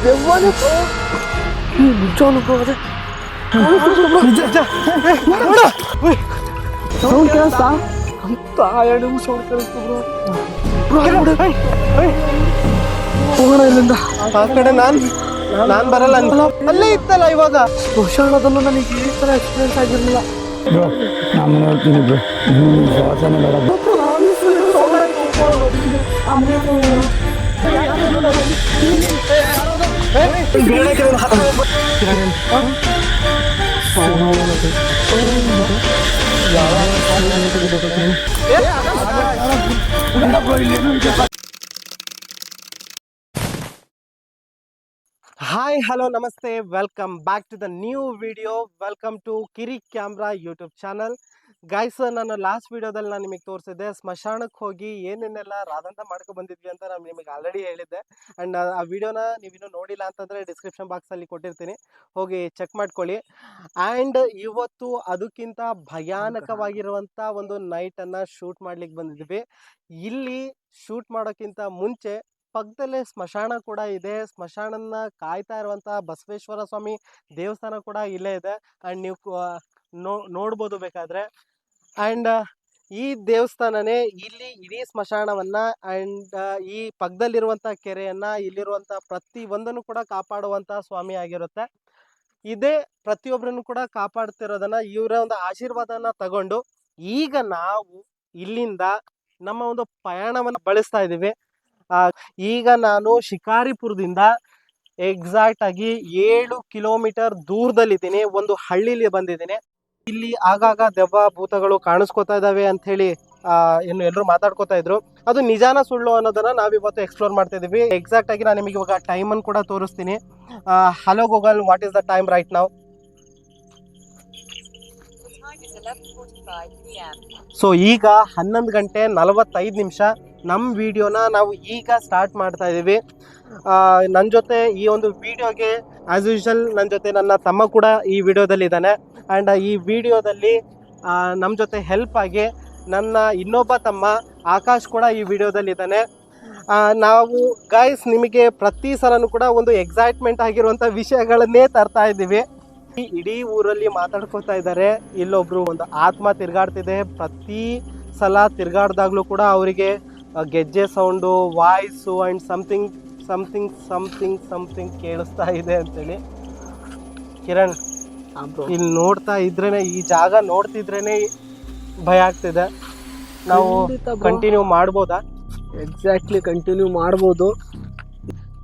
ದೆವ್ವನೇ bro. ನಿಜವಾಗ್ಲೂ bro ಅದೇ sound ಕೇಳಿಸ್ತಾ ಅಂತ 2 ನಿಮಿಷ ಸೌಂಡ್ ಕೇಳಿಸ್ತು ಬ್ರೋ. ಹೋಗೋಣ ಇಲ್ಲಿಂದ. ಆ ಕಡೆ ನಾನ್ ಬರಲ್ಲ. ಅಲ್ಲೇ ಇತ್ತಲ್ಲ ಇವಾಗ ಸ್ಮಶಾನದಲ್ಲೂ ನನಗೆ ಈ ಥರ ಎಕ್ಸ್ಪೀರಿಯನ್ಸ್ ಆಗಿರಲಿಲ್ಲ ಬ್ರೋ. ನಾನು ನೋಡ್ತೀನಿ ಬ್ರೋ. ಶ್ವಾಸನೆ ಬೇಡ. Hi hello namaste, welcome back to the new video. Welcome to Kiri camera YouTube channel. Guys, ನಾನು ಲಾಸ್ಟ್ ವಿಡಿಯೋದಲ್ಲಿ ನಾನು ನಿಮಗೆ ತೋರಿಸಿದ್ದೆ ಸ್ಮಶಾನಕ್ಕೆ ಹೋಗಿ ಏನೇನೆಲ್ಲ ರಾದಂತ ಮಾಡ್ಕೊ ಬಂದಿದ್ವಿ ಅಂತ ನಾನು ನಿಮಗೆ ಆಲ್ರೆಡಿ ಹೇಳಿದ್ದೆ. ಆ್ಯಂಡ್ ಆ ವಿಡಿಯೋನ ನೀವಿನ್ನೂ ನೋಡಿಲ್ಲ ಅಂತಂದರೆ ಡಿಸ್ಕ್ರಿಪ್ಷನ್ ಬಾಕ್ಸಲ್ಲಿ ಕೊಟ್ಟಿರ್ತೀನಿ, ಹೋಗಿ ಚೆಕ್ ಮಾಡ್ಕೊಳ್ಳಿ. ಆ್ಯಂಡ್ ಇವತ್ತು ಅದಕ್ಕಿಂತ ಭಯಾನಕವಾಗಿರುವಂಥ ಒಂದು ನೈಟನ್ನು ಶೂಟ್ ಮಾಡ್ಲಿಕ್ಕೆ ಬಂದಿದ್ವಿ. ಇಲ್ಲಿ ಶೂಟ್ ಮಾಡೋಕ್ಕಿಂತ ಮುಂಚೆ ಪಕ್ಕದಲ್ಲೇ ಸ್ಮಶಾನ ಕೂಡ ಇದೆ. ಸ್ಮಶಾನನ ಕಾಯ್ತಾ ಇರುವಂಥ ಬಸವೇಶ್ವರ ಸ್ವಾಮಿ ದೇವಸ್ಥಾನ ಕೂಡ ಇಲ್ಲೇ ಇದೆ. ಆ್ಯಂಡ್ ನೀವು ನೋಡ್ಬೋದು ಬೇಕಾದರೆ. ಆ್ಯಂಡ್ ಈ ದೇವಸ್ಥಾನನೇ ಇಲ್ಲಿ ಇಡೀ ಸ್ಮಶಾನವನ್ನು ಆ್ಯಂಡ್ ಈ ಪಕ್ಕದಲ್ಲಿರುವಂಥ ಕೆರೆಯನ್ನು, ಇಲ್ಲಿರುವಂಥ ಪ್ರತಿ ಒಂದನ್ನು ಕೂಡ ಕಾಪಾಡುವಂಥ ಸ್ವಾಮಿ ಆಗಿರುತ್ತೆ. ಇದೇ ಪ್ರತಿಯೊಬ್ಬರನ್ನು ಕೂಡ ಕಾಪಾಡ್ತಿರೋದನ್ನು, ಇವರ ಒಂದು ಆಶೀರ್ವಾದನ ತಗೊಂಡು ಈಗ ನಾವು ಇಲ್ಲಿಂದ ನಮ್ಮ ಒಂದು ಪಯಣವನ್ನು ಬಳಸ್ತಾ ಇದ್ದೀವಿ. ಈಗ ನಾನು ಶಿಕಾರಿಪುರದಿಂದ ಎಕ್ಸಾಕ್ಟ್ ಆಗಿ 7 ಕಿಲೋಮೀಟರ್ ದೂರದಲ್ಲಿದ್ದೀನಿ. ಒಂದು ಹಳ್ಳಿಲಿ ಬಂದಿದ್ದೀನಿ. ಇಲ್ಲಿ ಆಗಾಗ ದೆವ್ವ ಭೂತಗಳು ಕಾಣಿಸ್ಕೋತಾ ಇದ್ದಾವೆ ಅಂತ ಹೇಳಿ ಎಲ್ಲರೂ ಮಾತಾಡ್ಕೋತಾ ಇದ್ರು. ಅದು ನಿಜಾನ ಸುಳ್ಳು ಅನ್ನೋದನ್ನ ನಾವಿವತ್ತು ಎಕ್ಸ್ಪ್ಲೋರ್ ಮಾಡ್ತಾ ಇದೀವಿ. ಎಕ್ಸಾಕ್ಟ್ ಆಗಿ ನಾನು ನಿಮಗೆ ಇವಾಗ ಟೈಮನ್ನು ಕೂಡ ತೋರಿಸ್ತೀನಿ. Hello Google, what is the time right now? So ಈಗ 11 ಗಂಟೆ 45 ನಿಮಿಷ. ನಮ್ಮ ವಿಡಿಯೋನ ನಾವು ಈಗ ಸ್ಟಾರ್ಟ್ ಮಾಡ್ತಾ ಇದ್ದೀವಿ. ನನ್ನ ಜೊತೆ ಈ ಒಂದು ವಿಡಿಯೋಗೆ ಆ್ಯಸ್ ಯೂಶುವಲ್ ನನ್ನ ಜೊತೆ ನನ್ನ ತಮ್ಮ ಕೂಡ ಈ ವಿಡಿಯೋದಲ್ಲಿ ಇದ್ದಾನೆ. ಆ್ಯಂಡ್ ಈ ವಿಡಿಯೋದಲ್ಲಿ ನಮ್ಮ ಜೊತೆ ಹೆಲ್ಪ್ ಆಗಿ ನನ್ನ ಇನ್ನೊಬ್ಬ ತಮ್ಮ ಆಕಾಶ್ ಕೂಡ ಈ ವಿಡಿಯೋದಲ್ಲಿ ಇದ್ದಾನೆ. ನಾವು ಗೈಸ್ ನಿಮಗೆ ಪ್ರತಿ ಸಲನೂ ಕೂಡ ಒಂದು ಎಕ್ಸೈಟ್ಮೆಂಟ್ ಆಗಿರುವಂಥ ವಿಷಯಗಳನ್ನೇ ತರ್ತಾ ಇದ್ದೀವಿ. ಇಡೀ ಊರಲ್ಲಿ ಮಾತಾಡ್ಕೋತಾ ಇದ್ದಾರೆ, ಇಲ್ಲೊಬ್ರು ಒಂದು ಆತ್ಮ ತಿರ್ಗಾಡ್ತಿದೆ. ಪ್ರತಿ ಸಲ ತಿರ್ಗಾಡ್ದಾಗ್ಲೂ ಕೂಡ ಅವರಿಗೆ ಗೆಜ್ಜೆ ಸೌಂಡು, ವಾಯ್ಸು ಆ್ಯಂಡ್ ಸಮಥಿಂಗ್ ಕೇಳಿಸ್ತಾ ಇದೆ ಅಂತೇಳಿ. ಕಿರಣ್, ಇಲ್ಲಿ ನೋಡ್ತಾ ಇದ್ರೇನೆ, ಈ ಜಾಗ ನೋಡ್ತಿದ್ರೇನೆ ಭಯ ಆಗ್ತಿದೆ. ನಾವು ಕಂಟಿನ್ಯೂ ಮಾಡ್ಬೋದಾ? ಎಕ್ಸಾಕ್ಟ್ಲಿ ಕಂಟಿನ್ಯೂ ಮಾಡ್ಬೋದು.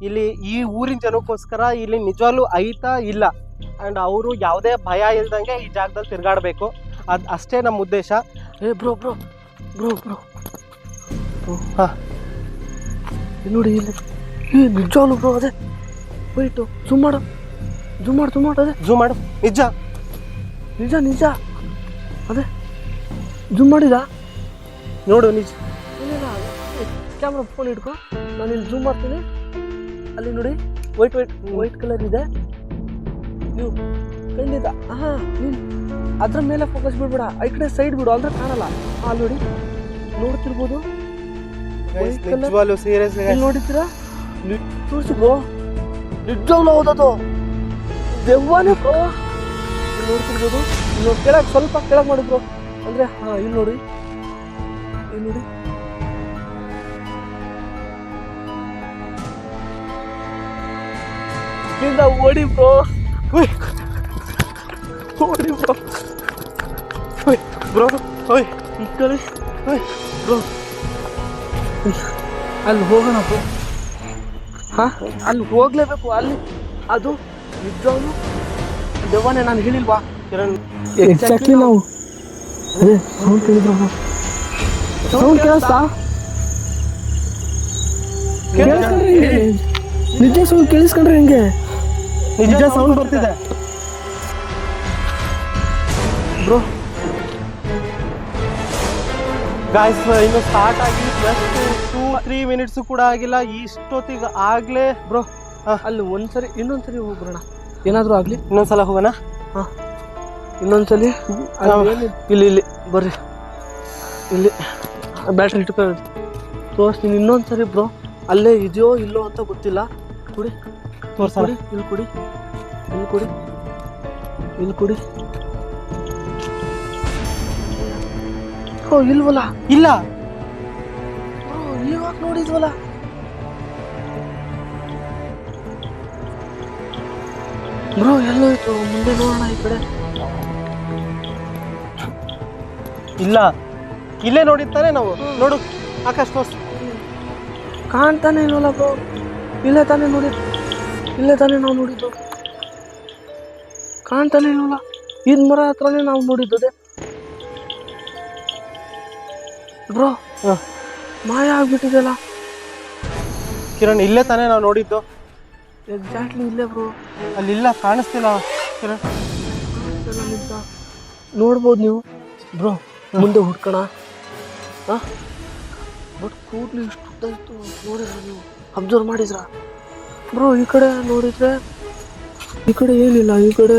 ಇಲ್ಲಿ ಈ ಊರಿನ ಜನಕ್ಕೋಸ್ಕರ ಇಲ್ಲಿ ನಿಜವಾಗ್ಲೂ ಐತಾ ಇಲ್ಲ. ಆ್ಯಂಡ್ ಅವರು ಯಾವುದೇ ಭಯ ಇಲ್ದಂಗೆ ಈ ಜಾಗದಲ್ಲಿ ತಿರ್ಗಾಡಬೇಕು, ಅದು ಅಷ್ಟೇ ನಮ್ಮ ಉದ್ದೇಶ. ಬ್ರೋ ಬ್ರೋ ಬ್ರೋ ಬ್ರೋ ಹಾಂ ನೋಡಿ ಇಲ್ಲಿ ನಿಜವಾಗ್ಲೂ ಬ್ರೋ ಅದೇ ವೈಟು. ಜೂಮ್ ಮಾಡು ಅದೇ ಜೂಮ್ ಮಾಡು. ನಿಜ ಅದೇ ಜೂಮ್ ಮಾಡಿದ ನೋಡು. ನಿಜ ಕ್ಯಾಮ್ರಾ ಫೋನ್ ಇಟ್ಕೊ, ನಾನು ಇಲ್ಲಿ ಜೂಮ್ ಮಾಡ್ತೀನಿ. ಅಲ್ಲಿ ನೋಡಿ ವೈಟ್ ಕಲರ್ ಇದೆ. ನೀವು ಖಂಡಿತ ನೀನು ಅದ್ರ ಮೇಲೆ ಫೋಕಸ್ ಬಿಡ್ಬೇಡ, ಈ ಕಡೆ ಸೈಡ್ ಬಿಡು, ಅಂದ್ರೆ ಕಾಣಲ್ಲ. ಅಲ್ಲಿ ನೋಡಿ, ನೋಡ್ತಿರ್ಬೋದು. ನೋಡಿದ್ದೀರಾ? ತೋರಿಸಿ ಬ್ರೋ, ನಿಜವಾಗ್ಲೂ ಹೌದದು ದೆವ್ವನೇ ಬ್ರೋ. ನೋಡ್ತಿರ್ಬೋದು. ಇಲ್ಲಿ ಕೆಳಗೆ ಸ್ವಲ್ಪ ಕೆಳಗೆ ಮಾಡಿ ಬ್ರೋ, ಅಂದ್ರೆ ಇಲ್ಲಿ ನೋಡಿ ಓಡಿ ಬ್ರೋ, ಈ ಕಡೆ ಬ್ರೋ. ಅಲ್ಲಿ ಹೋಗೋಣ ಬ್ರೋ. ಅಲ್ಲಿ ಹೋಗ್ಲೇಬೇಕು. ಅಲ್ಲಿ ಅದು ನಿಜವಾಗ್ಲೂ ದೆವ್ವನೇ. ನಾನು ಹೇಳಿಲ್ವಾ ಕಿರಣ್? ಎಕ್ಸಾಕ್ಟ್ಲಿ ನಾವು ಅದೇ ಸೌಂಡ್ ಕೇಳಿದ್ರು. ಸೌಂಡ್ ಕೇಳಿಸ್ತಾ? ನಿಜ ಸೌಂಡ್ ಕೇಳಿಸ್ಕೊಂಡ್ರೆ ಹೆಂಗೆ? ನಿಜ ಸೌಂಡ್ ಬರ್ತಿದೆ ಬ್ರೋ. ಗಾಯ್ಸ್, ಇನ್ನು ಸ್ಟಾರ್ಟ್ ಆಗಿ ಜಸ್ಟ್ 2-3 ಮಿನಿಟ್ಸು ಕೂಡ ಆಗಿಲ್ಲ. ಇಷ್ಟೊತ್ತಿಗೆ ಆಗಲೇ ಬ್ರೋ ಅಲ್ಲಿ ಒಂದ್ಸರಿ ಇನ್ನೊಂದ್ಸರಿ ಹೋಗ್ಬಿಡೋಣ. ಏನಾದರೂ ಆಗಲಿ ಇನ್ನೊಂದ್ಸಲ ಹೋಗೋಣ. ಇನ್ನೊಂದ್ಸಲಿ ಇಲ್ಲಿ ಬರ್ರಿ. ಇಲ್ಲಿ ಬ್ಯಾಟ್ರಿ ಇಟ್ಕೊಂಡು ತೋರಿಸ್ತೀನಿ ಇನ್ನೊಂದ್ಸರಿ ಬ್ರೋ. ಅಲ್ಲೇ ಇದೆಯೋ ಇಲ್ಲೋ ಅಂತ ಗೊತ್ತಿಲ್ಲ. ಕುಡಿ ತೋರ್ಸಣ ಇಲ್ಲಿ ಕುಡಿ ಇಲ್ಲಿ ಕುಡಿ ಇಲ್ಲಿ ಕುಡಿ. ಓ ಇಲ್ವಲ್ಲ, ಇಲ್ಲ ಇವಾಗ ನೋಡಿದ್ವಲ್ಲ. ಬ್ರೋ ಎಲ್ಲೋಯ್ತು? ಮುಂದೆ ನೋಡೋಣ ಈ ಕಡೆ. ಇಲ್ಲ, ಇಲ್ಲೇ ನೋಡಿರ್ತಾನೆ ನಾವು. ನೋಡು ಆಕಾಶ್ ತೋರ್ಸ್. ಕಾಣ್ತಾನೆ ಇಲ್ವಲ್ಲ ಬ್ರೋ. ಇಲ್ಲೇ ತಾನೇ ನೋಡಿದ್ದು, ಇಲ್ಲೇ ತಾನೇ ನಾವು ನೋಡಿದ್ದು. ಕಾಣ್ತಾನೆ ಇಲ್ವಲ್ಲ. ಇದ್ ಮರ ಹತ್ರನೇ ನಾವು ನೋಡಿದ್ದದೆ ಬ್ರೋ. ಮಾಯ ಆಗ್ಬಿಟ್ಟಿದೆಲ್ಲ. ಕಿರಣ್ ಇಲ್ಲೇ ತಾನೇ ನಾವು ನೋಡಿದ್ದು. ಎಕ್ಸಾಕ್ಟ್ಲಿ ಇಲ್ಲೇ ಬ್ರೋ. ಅಲ್ಲಿಲ್ಲ, ಕಾಣಿಸ್ತಿಲ್ಲ ಕಿರಣ್. ನೋಡ್ಬೋದು ನೀವು ಬ್ರೋ. ಮುಂದೆ ಹುಡ್ಕೋಣ. ಬಟ್ ಕೂಡ್ಲಿ ಇಷ್ಟು ಉದ್ದ ಇತ್ತು. ನೋಡಿದ್ರ ನೀವು? ಅಬ್ಸರ್ವ್ ಮಾಡಿದ್ರ ಬ್ರೋ? ಈ ಕಡೆ ನೋಡಿದ್ರೆ ಈ ಕಡೆ ಏನಿಲ್ಲ. ಈ ಕಡೆ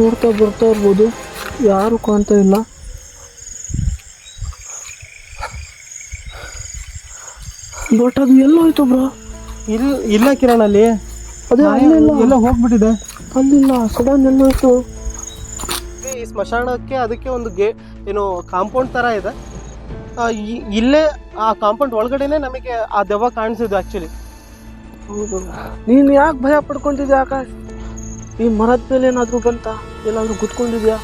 ನೋಡ್ತಾ ಬರ್ತಾ ಇರ್ಬೋದು. ಯಾರು ಕಾಣ್ತಾ ಇಲ್ಲ. ಬಟ್ ಅದು ಎಲ್ಲೋಯ್ತು ಬ್ರೋ? ಇಲ್ಲ ಕಿರಣ್, ಅಲ್ಲಿ ಅದೇ ಅಲ್ಲಿಲ್ಲ, ಎಲ್ಲ ಹೋಗ್ಬಿಟ್ಟಿದೆ. ಅಲ್ಲಿಲ್ಲ, ಸಡನ್ ಎಲ್ಲೋಯ್ತು. ಈ ಸ್ಮಶಾನಕ್ಕೆ ಅದಕ್ಕೆ ಒಂದು ಏನು ಕಾಂಪೌಂಡ್ ತರ ಇದೆ. ಇಲ್ಲೇ ಆ ಕಾಂಪೌಂಡ್ ಒಳಗಡೆನೆ ನಮಗೆ ಆ ದೆವ್ವ ಕಾಣಿಸಿದ್ದು ಆಕ್ಚುಲಿ. ಹೌದು. ನೀನು ಯಾಕೆ ಭಯ ಪಡ್ಕೊಂತಿದ್ಯಾ ಆಕಾಶ್? ಈ ಮರದ ಮೇಲೆ ಏನಾದ್ರು ಬಂತ? ಎಲ್ಲಾದ್ರೂ ಕುತ್ಕೊಂಡಿದ್ಯಾ?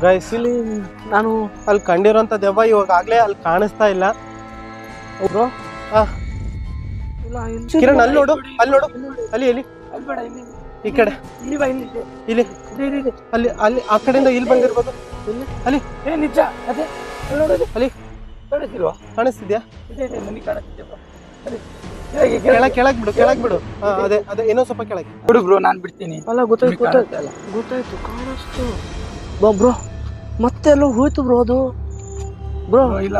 ಗೈಸ್, ಇಲ್ಲಿ ನಾನು ಅಲ್ಲಿ ಕಂಡಿರೋಂಥ ದೆವ್ವ ಇವಾಗ ಆಗ್ಲೇ ಅಲ್ಲಿ ಕಾಣಿಸ್ತಾ ಇಲ್ಲ. ಬ್ರೋ ಇಲ್ಲ, ಕಿರಣ್ ಅಲ್ಲಿ ನೋಡು, ಅಲ್ಲಿ ನೋಡು, ಅಲ್ಲಿ ಎಲ್ಲಿ ಈ ಕಡೆ ಇಲ್ಲಿ ಅಲ್ಲಿ ಅಲ್ಲಿ ಆ ಕಡೆಯಿಂದ ಇಲ್ಲಿ ಬಂದಿರ್ಬೋದು. ಅಲ್ಲಿ ನಿಜ ಅದೇ ಅಲ್ಲಿ ಕಾಣಿಸ್ತಿಲ್ವಾ? ಕಾಣಿಸ್ತಿದ್ಯಾ? ಕೆಳಗೆ ಕೆಳಗ್ ಬಿಡು. ಅದೇ ಏನೋ ಸ್ವಲ್ಪ ಕೆಳಗೆ ಬಿಡು ಬ್ರೋ, ನಾನು ಬಿಡ್ತೀನಿ. ಅಲ್ಲ ಗೊತ್ತಾಯ್ತು ಕಾಣಿಸ್ತು. ಬ್ರೋ ಮತ್ತೆ ಎಲ್ಲೋ ಹೋಯ್ತು ಬ್ರೋ. ಅದು ಬ್ರೋ ಇಲ್ಲ,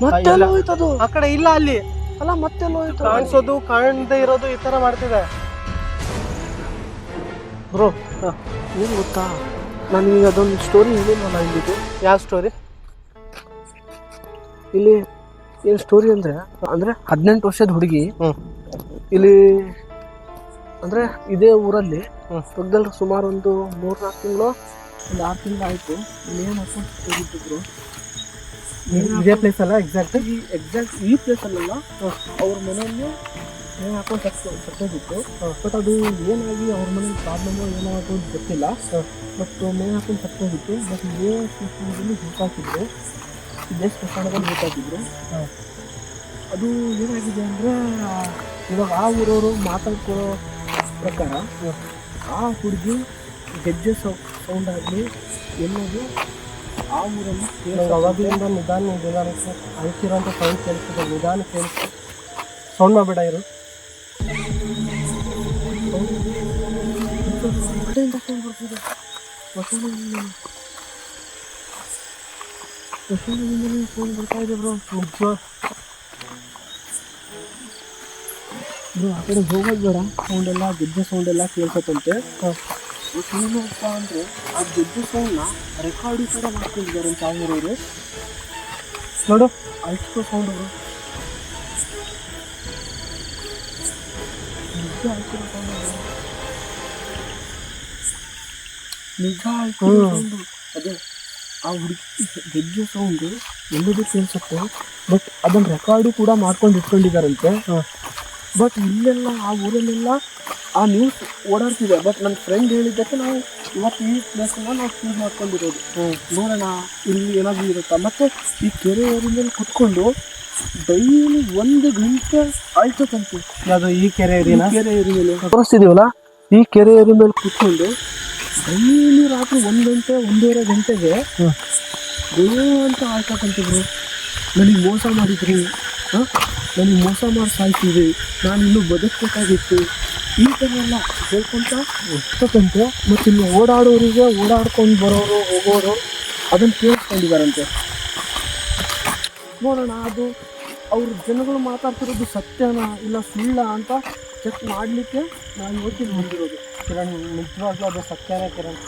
ಮತ್ತೆ ಎಲ್ಲೋ ಹೋಯ್ತು ಅದು. ಆ ಕಡೆ ಇಲ್ಲ, ಅಲ್ಲಿ ಅಲ್ಲ ಮತ್ತೆ ಎಲ್ಲೋ ಹೋಯ್ತು. ಕಾಣಿಸೋದು ಕಾಣದೇ ಇರೋದು ಈ ತರ ಮಾಡ್ತಿದೆ ಬ್ರೋ. ಏನ್ ಗೊತ್ತಾ, ನಾನು ಈಗ ಅದೊಂದು ಸ್ಟೋರಿ ಹೇಳಿದ್ನಲ್ಲ ಇಲ್ಲಿಗೆ. ಯಾವ ಸ್ಟೋರಿ? ಇಲ್ಲಿ ಏನ್ ಸ್ಟೋರಿ ಅಂದ್ರೆ 18 ವರ್ಷದ ಹುಡುಗಿ ಇಲ್ಲಿ ಅಂದ್ರೆ ಇದೇ ಊರಲ್ಲಿ ಪಕ್ಕದಲ್ಲಿ ಸುಮಾರು ಒಂದು 3-4 ತಿಂಗಳು, ಒಂದು 6 ತಿಂಗಳು ಆಯ್ತು. ಇಲ್ಲಿ ಏನ್ ಹಾಕೊಂಡು ಹೋಗಿದ್ರು ಇದೇ ಪ್ಲೇಸ್ ಅಲ್ಲ? ಎಕ್ಸಾಕ್ಟ್ ಈ ಪ್ಲೇಸ್ ಅಲ್ಲ, ಅವ್ರ ಮನೆಯಲ್ಲಿ ನೇಣು ಹಾಕೊಂಡು ಸತ್ತೋಗಿತ್ತು. ಬಟ್ ಅದು ಏನಾಗಿ ಅವ್ರ ಮನೇಲಿ ಪ್ರಾಬ್ಲಮ್ಮು ಏನಾಗೋದು ಗೊತ್ತಿಲ್ಲ. ಬಟ್ ನೇಣು ಹಾಕೊಂಡು ಸತ್ತೋಗಿತ್ತು. ಬಟ್ ಇದೇ ಸ್ಮಶಾನದಲ್ಲಿ ಹುಡುಕಾಕಿದ್ರು, ಇದೇ ಸ್ಮಶಾನದಲ್ಲಿ ಹುಡುಕಾಕಿದ್ರು. ಅದು ಏನಾಗಿದೆ ಅಂದರೆ, ಇವಾಗ ಆ ಊರವರು ಮಾತಾಡ್ಕೊಳ್ಳೋ ಪ್ರಕಾರ ಆ ಹುಡುಗಿ ಗೆಜ್ಜೆ ಸೌಂಡ್ ಆಗಲಿ ಎಲ್ಲೋದು ಆ ಊರಲ್ಲಿ ಅವಾಗಲಿಂದ ನಿಧಾನಕ್ಕೆ ಆಯ್ತಿರೋಂಥ ಸೌಂಡ್ ಕೇಳಿಸ್ತದೆ. ನಿಧಾನ ಕೇಳಿಸ್ತು. ಸೌಂಡ್ ಮಾಡಬೇಡ ಇರು. ಕಡೆಯಿಂದ ಸೌಂಡ್ ಬರ್ತಿದೆ. ಸ್ಮಶಾನದಿಂದಲೇ ಸೌಂಡ್ ಬರ್ತಾ ಇದೆ ಬ್ರೋ. ನಿಜ ಬ್ರೋ ಆ ಕಡೆ ಹೋಗೋದು ಬೇಡ. ಸೌಂಡೆಲ್ಲ ಗೆಜ್ಜೆ ಸೌಂಡೆಲ್ಲ ಕೇಳ್ಸತ್ತಂತೆ. ಏನಪ್ಪ ಅಂದರೆ ಆ ಗೆಜ್ಜೆ ಸೌಂಡ್ನ ರೆಕಾರ್ಡಿಂಗ್ ಕೂಡ ಮಾಡ್ಕೊಂಡಿದ್ದಾರೆ ಅಂತ ಆಗಿರೋರು. ನೋಡು, ಅಷ್ಟು ಸೌಂಡ್ ಅವರು ನಿಜ ಆಯ್ತು ನಿಜ ಆಯ್ತು ಸೌಂಡು. ಅದೇ ಆ ಹುಡುಗಿ ಗೆಜ್ಜೆ ಸೌಂಡು ಎಲ್ಲದೂ ಕೇಳಿಸುತ್ತೆ. ಬಟ್ ಅದನ್ನು ರೆಕಾರ್ಡು ಕೂಡ ಮಾಡ್ಕೊಂಡು ಇಟ್ಕೊಂಡಿದ್ದಾರಂತೆ. ಬಟ್ ಇಲ್ಲೆಲ್ಲ ಆ ಊರಲ್ಲೆಲ್ಲ ಆ ನ್ಯೂಸ್ ಓಡಾಡ್ತಿದೆ. ಬಟ್ ನನ್ನ ಫ್ರೆಂಡ್ ಹೇಳಿದ್ದಕ್ಕೆ ನಾವು ಇವತ್ತು ಈ ಪ್ಲೇಸನ್ನು ನಾವು ಚೂಸ್ ಮಾಡ್ಕೊಂಡಿರೋದು. ನೋಡೋಣ ಇಲ್ಲಿ ಏನಾದರೂ ಇರುತ್ತಾ. ಮತ್ತು ಈ ಕೆರೆ ಏರಿ ಮೇಲೆ ಕುತ್ಕೊಂಡು ಡೈಲಿ 1 ಗಂಟೆ ಆಯ್ತಂತೆ. ಅದು ಈ ಕೆರೆ ಏರಿನ ಕೆರೆ ಏರಿ ಮೇಲೆ ತೋರಿಸ್ತಿದೀವಲ್ಲ, ಈ ಕೆರೆ ಏರಿ ಮೇಲೆ ಕುತ್ಕೊಂಡು ಡೈಲಿ ರಾತ್ರಿ 1 ಗಂಟೆ 1.5 ಗಂಟೆಗೆ ಅಂತ ಆಯ್ತಂತಿದ್ರು. ನನಗೆ ಮೋಸ ಮಾಡಿದ್ರಿ, ನನಗೆ ಮೋಸ ಮಾಡಿ ಸಾಯ್ತೀವಿ, ನಾನು ಇನ್ನೂ ಬದುಕಬೇಕಾಗಿತ್ತು, ಈ ಥರ ಎಲ್ಲ ಹೇಳ್ಕೊಂತ ಹೋಗ್ತಕ್ಕಂತೆ. ಮತ್ತು ಇನ್ನು ಓಡಾಡೋರಿಗೆ ಓಡಾಡ್ಕೊಂಡು ಬರೋರು ಹೋಗೋರು ಅದನ್ನು ಕೇಳಿಸ್ಕೊಂಡಿದ್ದಾರಂತೆ. ನೋಡೋಣ ಅದು ಅವ್ರ ಜನಗಳು ಮಾತಾಡ್ತಿರೋದು ಸತ್ಯನಾ ಇಲ್ಲ ಸುಳ್ಳ ಅಂತ ಚೆಕ್ ಮಾಡಲಿಕ್ಕೆ ನಾನು ಇವತ್ತಿನ ಬಂದಿರೋದು. ಕಿರಣ್, ನಿಜವಾಗ್ಲೂ ಅದು ಸತ್ಯನೇ ಕಿರಣ್.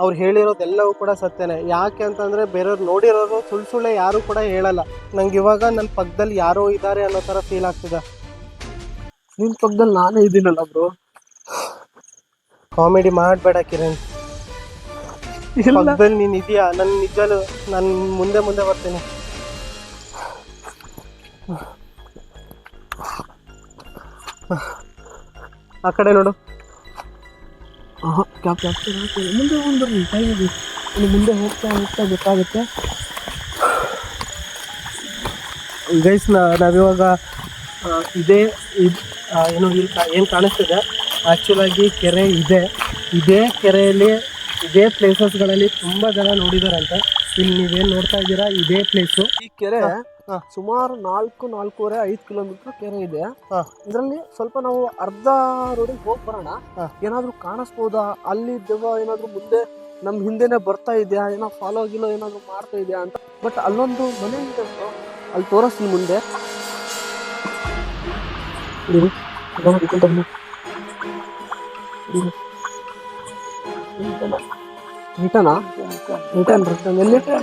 ಅವ್ರು ಹೇಳಿರೋದೆಲ್ಲವೂ ಕೂಡ ಸತ್ಯನೇ. ಯಾಕೆ ಅಂತಂದರೆ ಬೇರೆಯವ್ರು ನೋಡಿರೋರು ಸುಳ್ಳೆ ಯಾರೂ ಕೂಡ ಹೇಳಲ್ಲ. ನಂಗೆ ಇವಾಗ ನನ್ನ ಪಕ್ಕದಲ್ಲಿ ಯಾರೋ ಇದ್ದಾರೆ ಅನ್ನೋ ಥರ ಫೀಲ್ ಆಗ್ತಿದೆ. ನಿನ್ ಪಕ್ಕದಲ್ಲಿ ನಾನೇ ಇದ್ದೀನಲ್ಲ ಬ್ರೋ. ಕಾಮಿಡಿ ಮಾಡಬೇಡ ಕಿರಣ್. ಇಲ್ಲ ಪಕ್ಕದಲ್ಲಿ ನೀನು ಇದೆಯಾ? ನನ್ನ ನಿಜಲು ನಾನು ಮುಂದೆ ಬರ್ತೀನಿ. ಆ ಕಡೆ ನೋಡು. ಮುಂದೆ ಬಂದ್ರಿ ಟೈಮ್ ಇದೆ. ಇನ್ನು ಮುಂದೆ ಹೋಗ್ತಾ ಗೊತ್ತಾಗುತ್ತೆ. ಗೈಸ್ ನಾವಿವಾಗ ಇದೇ ಏನು ಏನು ಕಾಣಿಸ್ತಿದೆ ಆ್ಯಕ್ಚುಲಾಗಿ ಕೆರೆ ಇದೇ ಕೆರೆಯಲ್ಲಿ ಇದೇ ಪ್ಲೇಸಸ್ಗಳಲ್ಲಿ ತುಂಬ ಜನ ನೋಡಿದಾರಂತೆ. ಇಲ್ಲಿ ನೀವೇನು ನೋಡ್ತಾ ಇದ್ದೀರಾ ಇದೇ ಪ್ಲೇಸು. ಈ ಕೆರೆ ಸುಮಾರು 4-4.5 ಕಿಲೋಮೀಟರ್ ಕೆರೆ ಇದೆ. ಇದರಲ್ಲಿ ಸ್ವಲ್ಪ ನಾವು ಅರ್ಧ ರೋಡಿಗೆ ಹೋಗಿ ಬರೋಣ. ಏನಾದ್ರು ಕಾಣಿಸ್ಬೋದಾ? ಅಲ್ಲಿ ದೆವ್ವ ಏನಾದ್ರು ಮುಂದೆ ನಮ್ ಹಿಂದೆನೆ ಬರ್ತಾ ಇದೆಯಾ, ಏನೋ ಫಾಲೋ ಗಿಲೋ ಏನಾದ್ರು ಮಾಡ್ತಾ ಇದೆಯಾ ಅಂತ. ಬಟ್ ಅಲ್ಲೊಂದು ಮನೆ ಇದೆ, ಅಲ್ಲಿ ತೋರಿಸ್ತೀನಿ ಮುಂದೆ.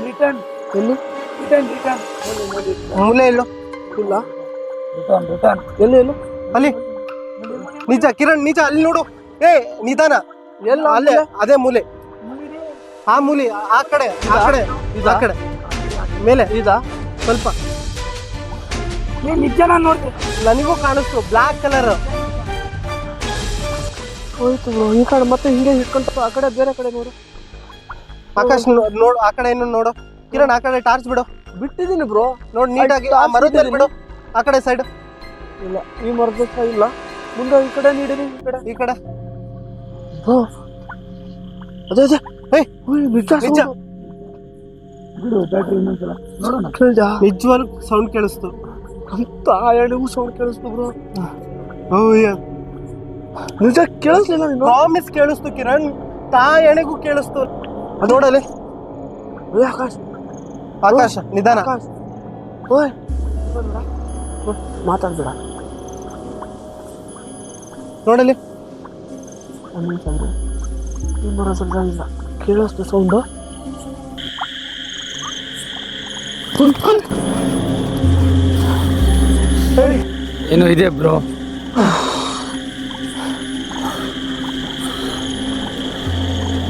ರಿಟರ್ನ್ ಎಲ್ಲಿ ಮೂಲೆ ಎಲ್ಲೋ ಇಲ್ಲ, ಎಲ್ಲಿ ಅಲ್ಲಿ ನಿಜ ಕಿರಣ್, ನಿಜ ಅಲ್ಲಿ ನೋಡು. ನಿಧಾನ. ಎಲ್ಲ ಅಲ್ಲೇ ಅದೇ ಮೂಲೆ, ಆ ಮೂಲೆ, ಆ ಕಡೆ ಮೇಲೆ ಇದಾ ಸ್ವಲ್ಪ ನಿಜನ ನೋಡ್ರಿ. ನನಗೂ ಕಾಣಿಸ್ತು ಬ್ಲಾಕ್ ಕಲರ್. ಹೋಯ್ತು ಬ್ರೋ. ಈ ಕಡೆ ಮತ್ತೆ ಹಿಂಗೆ ಹಿಡ್ಕೊಂತ ಆ ಕಡೆ ಬೇರೆ ಕಡೆ ನೋಡು. ಆಕಾಶ್ ನೋಡು, ಆ ಕಡೆ ಇನ್ನು ನೋಡು. ಕಿರಣ್ ಆ ಕಡೆ ಟಾರ್ಚ್ ಬಿಡು. ಬಿಟ್ಟಿದ್ದೀನಿ ಬ್ರೋ. ನೋಡಿ ನೀಟಾಗಿ ಆ ಮರದ ಬಿಡು. ಆ ಕಡೆ ಸೈಡ್ ಇಲ್ಲ, ಈ ಮರದ ಹತ್ರ ಇಲ್ಲ. ಮುಂದೆ ಈ ಕಡೆ ನೀಡಿರಿ. ಈ ಕಡೆ ಅದೇ ನಿಜ ನಿಜವಾಗ್ಲೂ ಸೌಂಡ್ ಕೇಳಿಸ್ತು. ಅಂತ ಎಣಿಗೂ ಸೌಂಡ್ ಕೇಳಿಸ್ತು ಬ್ರೋ. ನಿಜ ಕೇಳಿಸ್ಲಿಲ್ಲ. ಪ್ರಾಮಿಸ್ ಕೇಳಿಸ್ತು ಕಿರಣ್. ಎಣೆಗೂ ಕೇಳಿಸ್ತು. ನೋಡಲಿ ಆಕಾಶ ನಿಧಾನ. ಮಾತಾಡ್ಬೇಡ. ನೋಡಲಿ ಒಂದು ನಿಮಿಷ ಬ್ರೋ. ಈ ಮರ ಸ್ವಲ್ಪ ಇಲ್ಲ, ಕೇಳಿಸ್ತು ಸೌಂಡು. ಏನೋ ಇದೆ ಬ್ರೋ.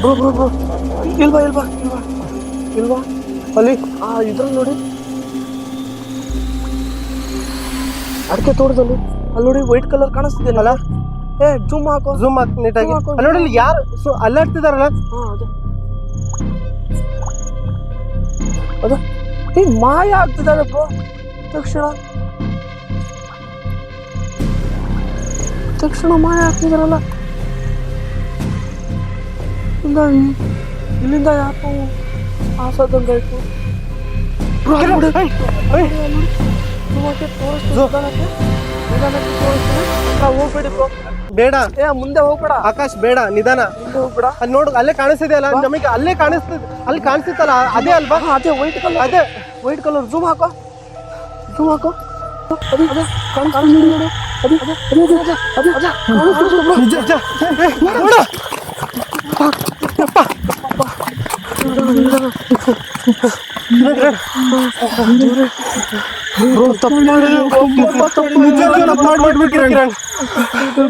ಬ್ರೋ ಇಲ್ವಾ ಅಲ್ಲಿ ಇದ್ರಲ್ಲಿ ನೋಡಿ, ಅಡಿಕೆ ತೋಟದಲ್ಲಿ ಅಲ್ಲಿ ನೋಡಿ ವೈಟ್ ಕಲರ್ ಕಾಣಿಸ್ತಿದೆಯಲ್ಲ. ಜೂಮ್ ಹಾಕೋ ನೀಟಾಗಿ. ಅಲ್ಲಿ ನೋಡಿ ಯಾರು ಅಲ್ಲಾಡ್ತಿದಾರಲ್ಲ. ಅದು ಮಾಯ ಆಗ್ತಿದ್ದಾರೆ ಬ್ರೋ. ತಕ್ಷಣ ಮಾಯ ಆಗ್ತಿದಾರಲ್ಲ. ಇಲ್ಲಿಂದ ಯಾಕೋ ಆಸದಂಗಾಯ್ತು. ಹೋಗ್ಬೇಡಿ ಬ್ರೋ. ಬೇಡ, ಮುಂದೆ ಹೋಗ್ಬೇಡ ಆಕಾಶ್, ಬೇಡ, ನಿಧಾನ. ಮುಂದೆ ಹೋಗ್ಬೇಡ. ಅಲ್ಲಿ ನೋಡು, ಅಲ್ಲೇ ಕಾಣಿಸ್ತಿದೆಯಲ್ಲ ನಮಗೆ. ಅಲ್ಲೇ ಕಾಣಿಸ್ತದೆ, ಅಲ್ಲಿ ಕಾಣಿಸ್ತಿತ್ತಲ್ಲ ಅದೇ ಅಲ್ವಾ? ಅದೇ ವೈಟ್ ಕಲರ್. ಅದೇ ವೈಟ್ ಕಲರ್. ಜೂಮ್ ಹಾಕೋ.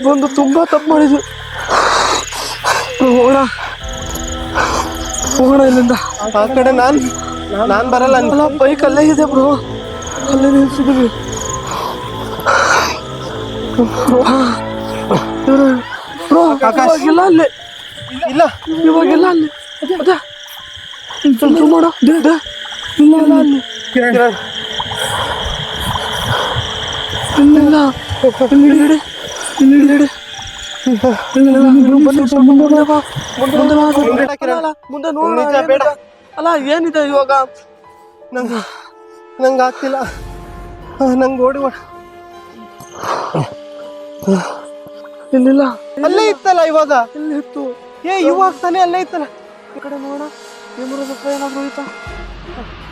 ಬಂದು ತುಂಬಾ ತಪ್ಪು ಮಾಡಿದ್ವಿ. ಹೋಗೋಣ ಇಲ್ಲಿಂದ. ಆ ಕಡೆ ನಾನ್ ಬರಲ್ಲ. ಬೈಕ್ ಅಲ್ಲೇ ಇದೆ ಬ್ರೋ, ಅಲ್ಲೇ ನಿಲ್ಸಿದ್ವಿ. ಬ್ರೋ ಇವಾಗಿಲ್ಲ ಅಲ್ಲಿ. ಇಲ್ಲ ಇವಾಗಿಲ್ಲ ಅಲ್ಲಿ. ಅದೇ ಸ್ವಲ್ಪ ಮಾಡ. ಇಲ್ಲ ಅಲ್ಲಿ ಕಿರಣ್, ಇಲ್ಲ ಇಲ್ಲಿ ಮುಂದೆ ನೋಡ. ಬೇಡ ಅಲ್ಲ ಏನಿದೆ ಇವಾಗ? ನಂಗೆ ಆಗ್ತಿಲ್ಲ. ನಂಗೆ ಓಡಿ ಇಲ್ಲಿಲ್ಲ. ಅಲ್ಲೇ ಇತ್ತಲ್ಲ ಇವಾಗ. ಇಲ್ಲಿ ಇತ್ತು. ಇವಾಗ ತಾನೇ ಅಲ್ಲೇ ಇತ್ತಲ್ಲ. ಈ ಕಡೆ ನೋಡ. ಈ ಮರದ ಹತ್ರ ಏನಾದ್ರು ಹೋಯ್ತಾ?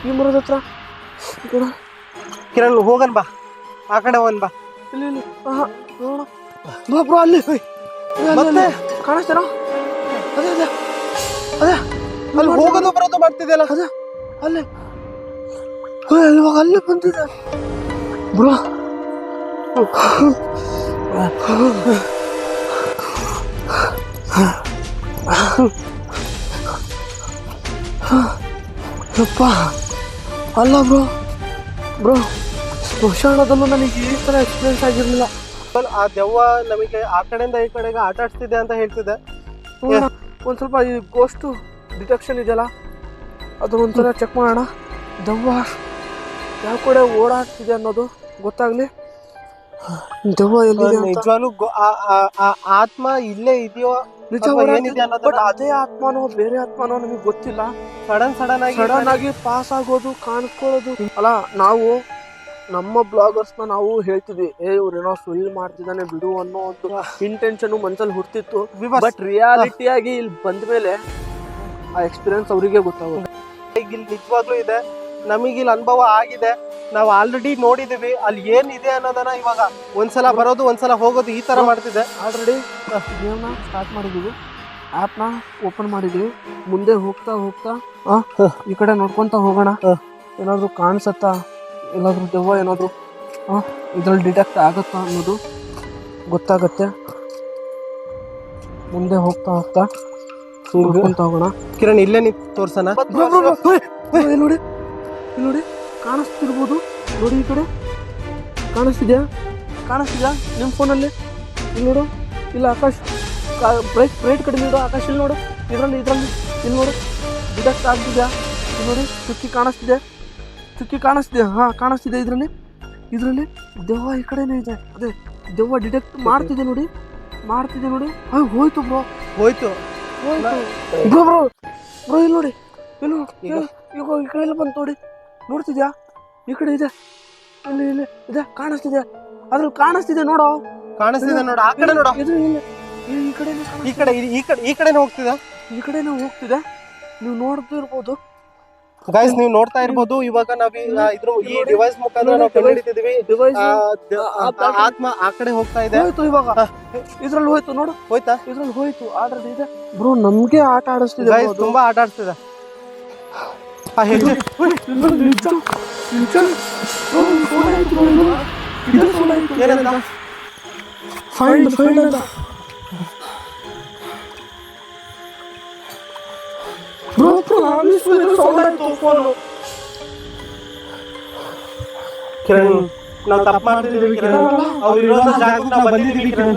ಈ ಮರದ ಹತ್ರ ಕಿರಣ್ ಹೋಗನ್ ಬಾ. ಆ ಕಡೆ ಹೋಗನ್ ಬಾ. ಇಲ್ಲಿ ನೋಡ ಬಾ ಬ್ರೋ. ಅಲ್ಲಿ ಮತ್ತೆ ಕಾಣಿಸ್ತಾರ. ಅದೇ ಅಲ್ಲಿ ಹೋಗೋದು ಬರೋದು ಮಾಡ್ತಿದ್ಯಲ್ಲ. ಅಲ್ಲೇ ಇವಾಗ ಅಲ್ಲೇ ಬಂದಿದೆ ಬ್ರೋ. ಯಪ್ಪ ಅಲ್ಲ ಬ್ರೋ ಸ್ಮಶಾನದಲ್ಲೂ ನನಗೆ ಈ ಥರ ಎಕ್ಸ್ಪೀರಿಯನ್ಸ್ ಆಗಿರಲಿಲ್ಲ. ಆ ದೆವ್ವ ನಮಗೆ ಆ ಕಡೆಯಿಂದ ಈ ಕಡೆಗೆ ಆಟ ಆಡ್ಸ್ತಿದೆ ಅಂತ ಹೇಳ್ತಿದ್ದೆ. ಒಂದು ಸ್ವಲ್ಪ ಈ ಗೋಸ್ಟು ಡಿಟೆಕ್ಷನ್ ಇದೆಯಲ್ಲ ಅದು ಒಂದ್ಸಲ ಚೆಕ್ ಮಾಡೋಣ. ದೆವ್ವ ಯಾವ ಕಡೆ ಓಡಾಡ್ತಿದೆ ಅನ್ನೋದು ಗೊತ್ತಾಗ್ಲಿ. ದೆವ್ವ ಎಲ್ಲಿದೆ ಅಂತ. ನಿಜವಾಗ್ಲೂ ಆತ್ಮ ಇಲ್ಲೇ ಇದೆಯೋ ನಿಜ ಅಥವಾ ಏನಿದೆ ಅನ್ನೋದು ಬಟ್ ಅದೇ ಆತ್ಮನೋ ಬೇರೆ ಆತ್ಮನೋ ನಮಗೆ ಗೊತ್ತಿಲ್ಲ. ಸಡನ್ ಆಗಿ ಪಾಸ್ ಆಗೋದು ಕಾಣಿಸ್ಕೊಳ್ಳೋದು ಅಲ್ಲ. ನಾವು ನಮ್ಮ ಬ್ಲಾಗರ್ಸ್ನ ನಾವು ಹೇಳ್ತಿದ್ವಿ, ಇವ್ರೇನೋ ಸುಳ್ಳು ಮಾಡ್ತಿದ್ದಾನೆ ಬಿಡು ಅನ್ನೋ ಒಂದು ಇಂಟೆನ್ಷನ್ ಮನ್ಸಲ್ಲಿ ಹುಡ್ತಿತ್ತು. ಬಟ್ ರಿಯಾಲಿಟಿಯಾಗಿ ಇಲ್ಲಿ ಬಂದ ಮೇಲೆ ಆ ಎಕ್ಸ್ಪೀರಿಯನ್ಸ್ ಅವರಿಗೆ ಗೊತ್ತಾಗುತ್ತೆ. ಇಲ್ಲಿ ನಿಜವಾಗ್ಲೂ ಇದೆ, ನಮಗಿಲ್ಲಿ ಅನುಭವ ಆಗಿದೆ, ನಾವು ಆಲ್ರೆಡಿ ನೋಡಿದೀವಿ. ಅಲ್ಲಿ ಏನಿದೆ ಅನ್ನೋದನ್ನ ಇವಾಗ ಒಂದ್ಸಲ ಬರೋದು ಒಂದ್ಸಲ ಹೋಗೋದು ಈ ತರ ಮಾಡ್ತಿದೆ. ಆಲ್ರೆಡಿ ಗೇಮ್ನ ಸ್ಟಾರ್ಟ್ ಮಾಡಿದ್ದೀವಿ, ಆ್ಯಪ್ನ ಓಪನ್ ಮಾಡಿದ್ದೀವಿ. ಮುಂದೆ ಹೋಗ್ತಾ ಈ ಕಡೆ ನೋಡ್ಕೊತ ಹೋಗೋಣ. ಏನಾದರೂ ಕಾಣಿಸತ್ತಾ, ಏನಾದರೂ ದೆವ್ವ ಏನಾದರೂ ಇದ್ರಲ್ಲಿ ಡಿಟೆಕ್ಟ್ ಆಗುತ್ತಾ ಅನ್ನೋದು ಗೊತ್ತಾಗತ್ತೆ. ಮುಂದೆ ಹೋಗ್ತಾ ನೋಡ್ಕೊಂತ ಹೋಗೋಣ. ಕಿರಣ್ ಇಲ್ಲೇ ತೋರ್ಸೋಣ. ಇಲ್ಲಿ ನೋಡಿ ಕಾಣಿಸ್ತಿರ್ಬೋದು. ನೋಡಿ ಈ ಕಡೆ ಕಾಣಿಸ್ತಿದ್ಯಾ ನಿಮ್ಮ ಫೋನಲ್ಲಿ? ಇಲ್ಲಿ ನೋಡು, ಇಲ್ಲ ಆಕಾಶ್ ಬ್ರೈಟ್ ಕಡಿಮೆ ಇಡು. ಆಕಾಶ್ ಇಲ್ಲಿ ನೋಡು, ಇದರಲ್ಲಿ ಇಲ್ಲಿ ನೋಡು ಡಿಟೆಕ್ಟ್ ಆಗ್ತಿದ್ಯಾ? ಇಲ್ಲಿ ನೋಡಿ ಚುಕ್ಕಿ ಕಾಣಿಸ್ತಿದೆ. ಹಾಂ ಕಾಣಿಸ್ತಿದೆ. ಇದರಲ್ಲಿ ದೆವ್ವ ಈ ಕಡೆನೇ ಇದೆ. ಅದೇ ದೆವ್ವ ಡಿಟೆಕ್ಟ್ ಮಾಡ್ತಿದೆ ನೋಡಿ. ಹೋಯ್ತು ಬ್ರೋ ಇಲ್ಲಿ ನೋಡಿ. ಈಗ ಈ ಕಡೆ ಬಂತು ನೋಡಿ. ನೋಡ್ತಿದ್ಯಾ? ಈ ಕಡೆ ಇದೆ, ಇಲ್ಲಿ ಇದೆ, ಕಾಣಿಸ್ತಿದೆ. ಅದ್ರಲ್ಲಿ ಕಾಣಿಸ್ತಿದೆ ನೋಡು. ಆ ಕಡೆ ನೋಡು. ಈ ಕಡೆ ಹೋಗ್ತಿದೆ. ನೀವು ನೋಡ್ತಿರ್ಬೋದು ಗೈಸ್, ನೀವು ನೋಡ್ತಾ ಇರ್ಬೋದು. ಇವಾಗ ನಾವು ಈ ಡಿವೈಸ್ ಮುಖಾಂತರ ನಾವು ಕಂಡುಹಿಡಿತಿದೀವಿ ಆತ್ಮ ಆ ಕಡೆ ಹೋಗ್ತಾ ಇದೆ. ಇವಾಗ ಇದ್ರಲ್ಲಿ ಹೋಯ್ತು ನೋಡು. ಇದ್ರಲ್ಲಿ ಹೋಯ್ತು ಆಲ್ರೆಡಿ ಇದೆ ಬ್ರೋ. ನಮ್ಗೆ ಆಟ ಆಡಿಸ್ತಿದೆ, ತುಂಬಾ ಆಟ ಆಡ್ತಿದೆ. ಕಿರಣ್, ನಾವು ತಪ್ಪು ಮಾಡ್ತಿದ್ದೀವಿ ಕಿರಣ್. ಅವ್ರು ಇರೋದ ಜಾಗಕ್ಕೆ ನಾವು ಬಂದಿದ್ದೀವಿ ಕಿರಣ್.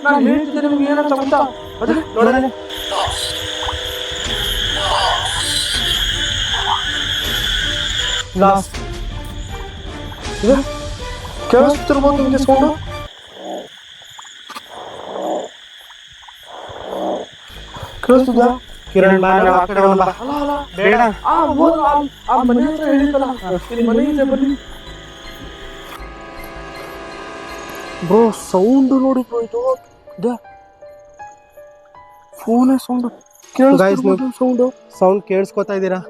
ನಾನು ಹೇಳ್ತಿದ್ದೆ ನಿಮ್ಗೆ ಏನಂತ ಗೊತ್ತಾ? ನೋಡೋಣ. ಲಾಸ್ಟ್ ಕೇಳಿಸ್ತಿರ್ಬೋದು ನಿಮಗೆ ಸೌಂಡು. ಕೇಳಿಸ್ತಿದ್ಯಾ? ಕಿರಣ್ ಬಾ, ನಾವು ಆ ಕಡೆ ಹೋಗೋಣ. ಬೇಡ, ಆ ಮನೆ ಹತ್ರ ಹೇಳಿದ್ದಲ್ಲ, ಇಲ್ಲಿ ಮನೆ ಇದೆ ಬನ್ನಿ ಬ್ರೋ. ಸೌಂಡ್ ನೋಡಿ ಬ್ರೋ, ಇದು ಫೋನೇ ಸೌಂಡ್ ಕೇಳಿಸ್ತಿರ್ಬೋದು. ಸೌಂಡ್ ಕೇಳಿಸ್ಕೊತಾ ಇದ್ದೀರಾ?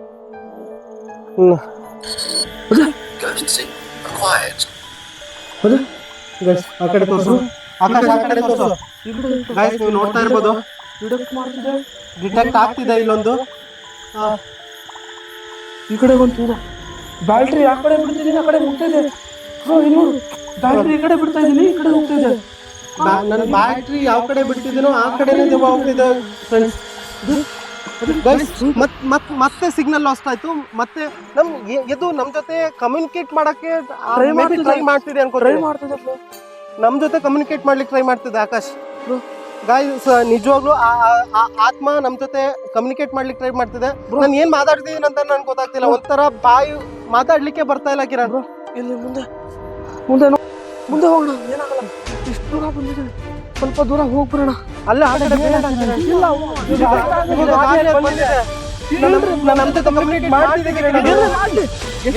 ಆ ಕಡೆ ತೋರಿಸು. ಆಕಾಶ ಆ ಕಡೆ ತೋರಿಸು. ಗೈಸ್, ನೀವು ನೋಡ್ತಾ ಇರ್ಬೋದು, ಡಿಟೆಕ್ಟ್ ಆಗ್ತಿದೆ ಇಲ್ಲೊಂದು. ಈ ಕಡೆ ಬಂತು ಬ್ಯಾಟ್ರಿ. ಆ ಕಡೆ ಬಿಡ್ತಿದ್ದೀನಿ, ಆ ಕಡೆ ಹೋಗ್ತಾ ಇದೆ ಬ್ರೋ. ಇಲ್ಲಿ ನೋಡು, ಬ್ಯಾಟ್ರಿ ಈ ಕಡೆ ಬಿಡ್ತಾ ಇದ್ದೀನಿ, ಈ ಕಡೆ ಹೋಗ್ತಾ ಇದೆ. ನನ್ನ ಬ್ಯಾಟ್ರಿ ಯಾವ ಕಡೆ ಬಿಡ್ತಿದ್ದೀನೋ ಆ ಕಡೆನೇ ದೆವ್ವ ಹೋಗ್ತಿದೆ ಫ್ರೆಂಡ್ಸ್. ಮತ್ತೆ ಸಿಗ್ನಲ್ ಲಾಸ್ಟ್ ಆಯ್ತು. ಮತ್ತೆ ಇದು ನಮ್ ಜೊತೆ ಕಮ್ಯುನಿಕೇಟ್ ಮಾಡಕ್ಕೆ ಟ್ರೈ ಮಾಡ್ತಿದೆ ಅನ್ಕೋತೀನಿ. ನಮ್ ಜೊತೆ ಕಮ್ಯುನಿಕೇಟ್ ಮಾಡ್ಲಿಕ್ಕೆ ಟ್ರೈ ಮಾಡ್ತಿದೆ ಆಕಾಶ್. ಗಾಯ್ಸ್, ನಿಜವಾಗ್ಲೂ ಆತ್ಮ ನಮ್ ಜೊತೆ ಕಮ್ಯುನಿಕೇಟ್ ಮಾಡ್ಲಿಕ್ಕೆ ಟ್ರೈ ಮಾಡ್ತಿದೆ. ನಾನು ಏನ್ ಮಾತಾಡ್ತಿದ್ದೀನಿ ಅಂತ ನನ್ಗೆ ಗೊತ್ತಾಗ್ತಿಲ್ಲ. ಒಂಥರ ಬಾಯಿ ಮಾತಾಡ್ಲಿಕ್ಕೆ ಬರ್ತಾ ಇಲ್ಲ ಕಿರಣ್. ಇಲ್ಲಿ ಮುಂದೆ ಹೋಗೋಣ, ಏನಾಗಲ್ಲ. ಇಷ್ಟು ದೂರ ಬಂದಿದ್ದೀವಿ, ಸ್ವಲ್ಪ ದೂರ ಹೋಗ್ಬಿಡೋಣ. ಅಲ್ಲ, ಆ ಕಡೆ ಬೇಡ ಕಿರಣ್. ಇಲ್ಲ, ನಮ್ ಜೊತೆ ಕಮ್ಯುನಿಕೇಟ್ ಮಾಡ್ತಿದೆ ಕಿರಣ್.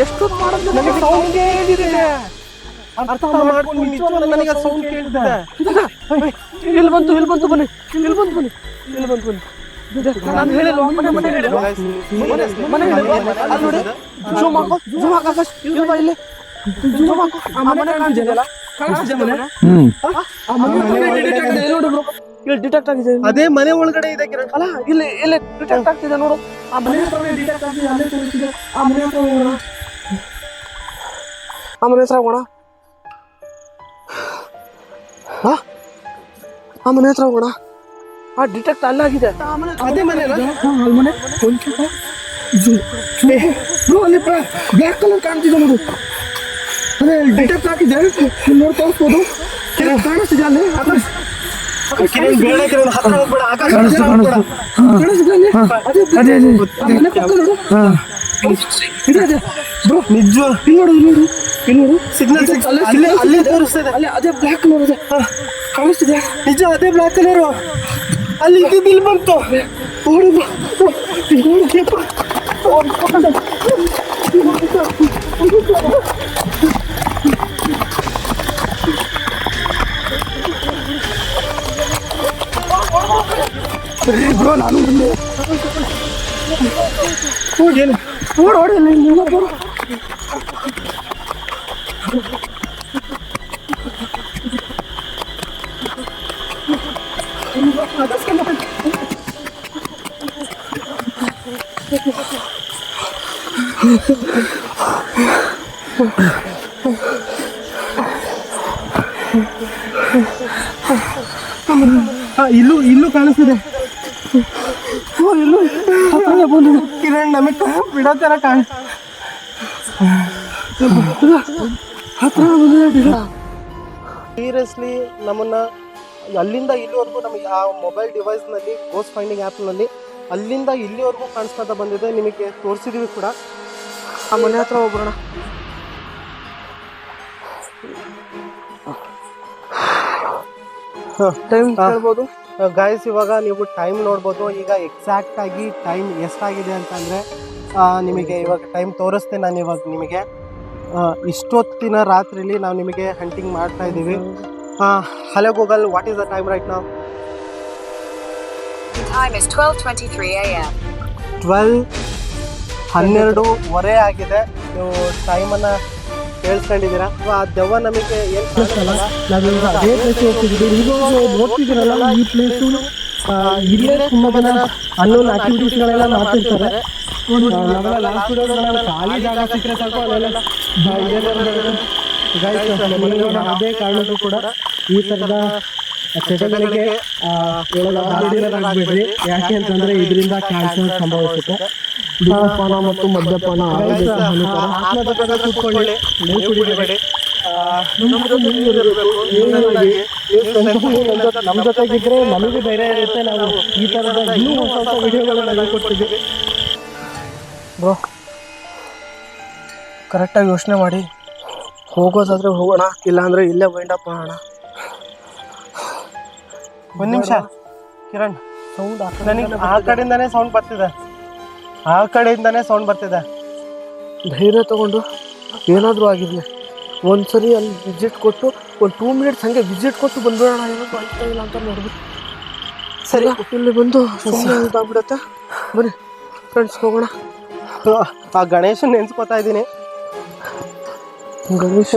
ಎಷ್ಟು ಮಾಡಿದ್ರೆ ನನಗೆ ಸೌಂಡ್ ಕೇಳಿದೆ. ಅರ್ಥ ಮಾಡ್ಕೊಂಡು ನಿಜವಾಗ್ಲೂ ನನಗೆ ಸೌಂಡ್ ಕೇಳ್ತಿದೆ. ಇಲ್ಲಿ ಬಂತು ಬನ್ನಿ. ನಾನು ಹೇಳಿಲ್ವಾ ಮನೆ ಹೇಳಿಲ್ವಾ? ಅಲ್ಲಿ ನೋಡಿ, ಜೂಮ್ ಹಾಕು ಆಕಾಶ್. ಇಲ್ವಾ ಇಲ್ಲಿ ಜೂಮ್ ಹಾಕು. ಆ ಮನೆ ಕಾಣಿಸ್ತಿದೆಯಲ್ಲ, ಕಾಣಿಸ್ತಿದೆ ಮನೆ. ಆ ಮನೆ ನೋಡಿ ಬ್ರೋ, ಇಲ್ಲಿ ಡಿಟೆಕ್ಟ್ ಆಗಿದೆ. ಅದೇ ಮನೆ ಒಳಗಡೆ ಇದೆ ಕಿರಣ್. ಅಲ್ಲ ಇಲ್ಲಿ ಇಲ್ಲಿ ಡಿಟೆಕ್ಟ್ ಆಗ್ತಿದೆ ನೋಡು. ಆ ಮನೆ ಹತ್ರನೇ ಡಿಟೆಕ್ಟ್ ಆಗ್ತಿದೆ, ಅಲ್ಲೇ ತೋರಿಸ್ತಿದೆ. ಆ ಮನೆ ಹತ್ರ ಹೋಗೋಣ, ಆ ಮನೆ ಹತ್ರ ಹೋಗೋಣ. ಆ ಮನೆ ಹತ್ರ ಹೋಗೋಣ. ಆ ಡಿಟೆಕ್ಟ್ ಅಲ್ಲಾಗಿದೆ. ಅದೇ ಮನೆ ಅಲ್ಲ? ಮನೆ ಅಲ್ಲಿ ಬ್ಲ್ಯಾಕ್ ಕಲರ್ ಕಾಣ್ತಿದೆ ನೋಡು. ಅದೇ ಡಿಟೆಕ್ಟ್ ಆಗಿದೆ, ನೋಡಿ ತೋರಿಸ್ಬೋದು. ಕಾಣಿಸ್ತಿದೆ ಅಲ್ಲಿ. ಕಿರಣ್ ಬೇಡ ಕಿರಣ್, ಹತ್ರ ಹೋಗ್ಬೇಡ. ಆಕಾಶ ಕಾಣಿಸ್ತು ಕಾಣಿಸ್ತಿದೆ ಅಲ್ಲಿ. ಅದೇ ಅದೇ ಮನೆ ಪಕ್ಕ ನೋಡು. ಇದೆ ಬ್ರೋ, ನಿಜ. ಇಲ್ಲಿ ನೋಡು, ಇಲ್ಲಿ ನೋಡು, ಇಲ್ಲಿ ನೋಡು. ಸಿಗ್ನಲ್ ಅಲ್ಲೇ ತೋರಿಸ್ತಿದೆ. ಅಲ್ಲಿ ಅದೇ ಬ್ಲ್ಯಾಕ್ ಕಲರ್ ಇದೆ, ಕಾಣಿಸ್ತಿದೆ. ನಿಜ ಅದೇ ಬ್ಲಾಕ್ ಕಲರು ಅಲ್ಲಿ ಇದ್ದಿದ್ದು ಇಲ್ಲಿ ಬಂತು. ಬ್ರೋ ನಾನು ಬಂದೆ. ಓಡಿ ಇಲ್ಲೂ ಕಾಣಿಸ್ತಿದೆ. ಎಲ್ಲೂ ಬಂದಿದೆ. ಕಿರಣ್ ನಮಗ್ ಬಿಡೋ ತರ ಸೀರಿಯಸ್ಲಿ ನಮ್ಮನ್ನ ಅಲ್ಲಿಂದ ಇಲ್ಲಿವರೆಗೂ ನಮಗೆ ಆ ಮೊಬೈಲ್ ಡಿವೈಸ್ನಲ್ಲಿ ಗೋಸ್ಟ್ ಫೈಂಡಿಂಗ್ ಆ್ಯಪ್ನಲ್ಲಿ ಅಲ್ಲಿಂದ ಇಲ್ಲಿವರೆಗೂ ಕಾಣಿಸ್ತಾ ಬಂದಿದೆ. ನಿಮಗೆ ತೋರಿಸಿದೀವಿ ಕೂಡ. ಆ ಮನೆ ಹತ್ರ ಹೋಗೋಣ. ಟೈಮ್ ಹೇಳ್ಬೋದು ಗಾಯ್ಸ್, ಇವಾಗ ನೀವು ಟೈಮ್ ನೋಡ್ಬೋದು. ಈಗ ಎಕ್ಸಾಕ್ಟ್ ಆಗಿ ಟೈಮ್ ಎಷ್ಟಾಗಿದೆ ಅಂತಂದರೆ ನಿಮಗೆ ಇವಾಗ ಟೈಮ್ ತೋರಿಸ್ತೀನಿ ನಾನು ಇವಾಗ ನಿಮಗೆ. ಇಷ್ಟೊತ್ತಿನ ರಾತ್ರಿಲಿ ನಾವು ನಿಮಗೆ ಹಂಟಿಂಗ್ ಮಾಡ್ತಾ ಇದ್ದೀವಿ. Hello Google, what is the time right ನಾವು? Time is 12:23 a.m. 12:12 ಆಗಿದೆ. ನೀವು ಟೈಮನ್ನು ಕೇಳಿಸ್ಕೊಂಡಿದ್ದೀರಾ? ಆ ದೆವ್ವ ನಮಗೆ ಏನು ಕಾಣಿಸಲ್ಲ. ನಾವೀಗ ಅದೇ ಪ್ಲೇಸ್ ಹೋಗ್ತಿದ್ದೀವಿ. ಈಗ ನೋಡ್ತಿದ್ದೀರಲ್ಲ, ಈ ಪ್ಲೇಸು ಇಲ್ಲೇ ತುಂಬ ಜನ ಅನ್ನೋನ್ ಆಕ್ಟಿವಿಟೀಸ್ಗಳೆಲ್ಲ ಮಾಡ್ತಿರ್ತಾರೆ. ನಾವೆಲ್ಲ ಲಾಸ್ಟ್ ವಿಡಿಯೋದಲ್ಲಿ ಖಾಲಿ ಜಾಗ ಸಿಕ್ಕರೆ ಸಾಕು ಅಲ್ಲೆಲ್ಲ ಅದೇ ಕಾರಣಕ್ಕೂ ಕೂಡ ಈ ಥರದ ಚಟಗಳಿಗೆ ಒಳಗಾಗಬೇಡ್ರಿ. ಯಾಕೆ ಅಂತಂದರೆ ಇದರಿಂದ ಕ್ಯಾನ್ಸರ್ ಸಂಭವಿಸುತ್ತೆ. ಧೂಮಪಾನ ಮತ್ತು ಮದ್ಯಪಾನ ಕೂತ್ಕೊಳ್ಳಿ, ನೀವು ಕುಡಿಬೇಡಿ. ನಮ್ಮ ಜೊತೆಗಿದ್ರೆ ನಮಗೂ ಧೈರ್ಯ ಇರುತ್ತೆ. ನಾವು ಈ ಥರದ ಇನ್ನೂ ಹೊಸ ವಿಡಿಯೋಗಳನ್ನ ಕೊಡ್ತಿದ್ದೀವಿ. ಬ್ರೋ, ಕರೆಕ್ಟಾಗಿ ಯೋಚನೆ ಮಾಡಿ ಹೋಗೋದಾದ್ರೆ ಹೋಗೋಣ, ಇಲ್ಲಾಂದರೆ ಇಲ್ಲೇ ವೈಂಡಪ್ ಮಾಡೋಣ. ಒಂದು ನಿಮಿಷ ಕಿರಣ್, ಸೌಂಡ್ ನನಗೆ ಆ ಕಡೆಯಿಂದನೇ ಸೌಂಡ್ ಬರ್ತಿದೆ. ಆ ಕಡೆಯಿಂದನೇ ಸೌಂಡ್ ಬರ್ತಿದೆ. ಧೈರ್ಯ ತಗೊಂಡು ಏನಾದರೂ ಆಗಿರಲಿ ಒಂದ್ಸರಿ ಅಲ್ಲಿ ವಿಸಿಟ್ ಕೊಟ್ಟು ಒಂದು 2 ಮಿನಿಟ್ಸ್ ಹಾಗೆ ವಿಸಿಟ್ ಕೊಟ್ಟು ಬಂದ್ಬಿಡೋಣ. ಏನಾದರೂ ಆಗ್ತಾ ಇಲ್ಲ ಅಂತ ನೋಡ್ಬಿಟ್ಟು ಸರಿ ಇಲ್ಲಿ ಬಂದು ಸುಮ್ಮನೆ ಇದಾಗ್ಬಿಡತ್ತೆ. ಬನ್ನಿ ಫ್ರೆಂಡ್ಸ್ ಹೋಗೋಣ. ಆ ಗಣೇಶನ್ ನೆನ್ಸ್ಕೊತಾ ಇದ್ದೀನಿ. ಗಣೇಶ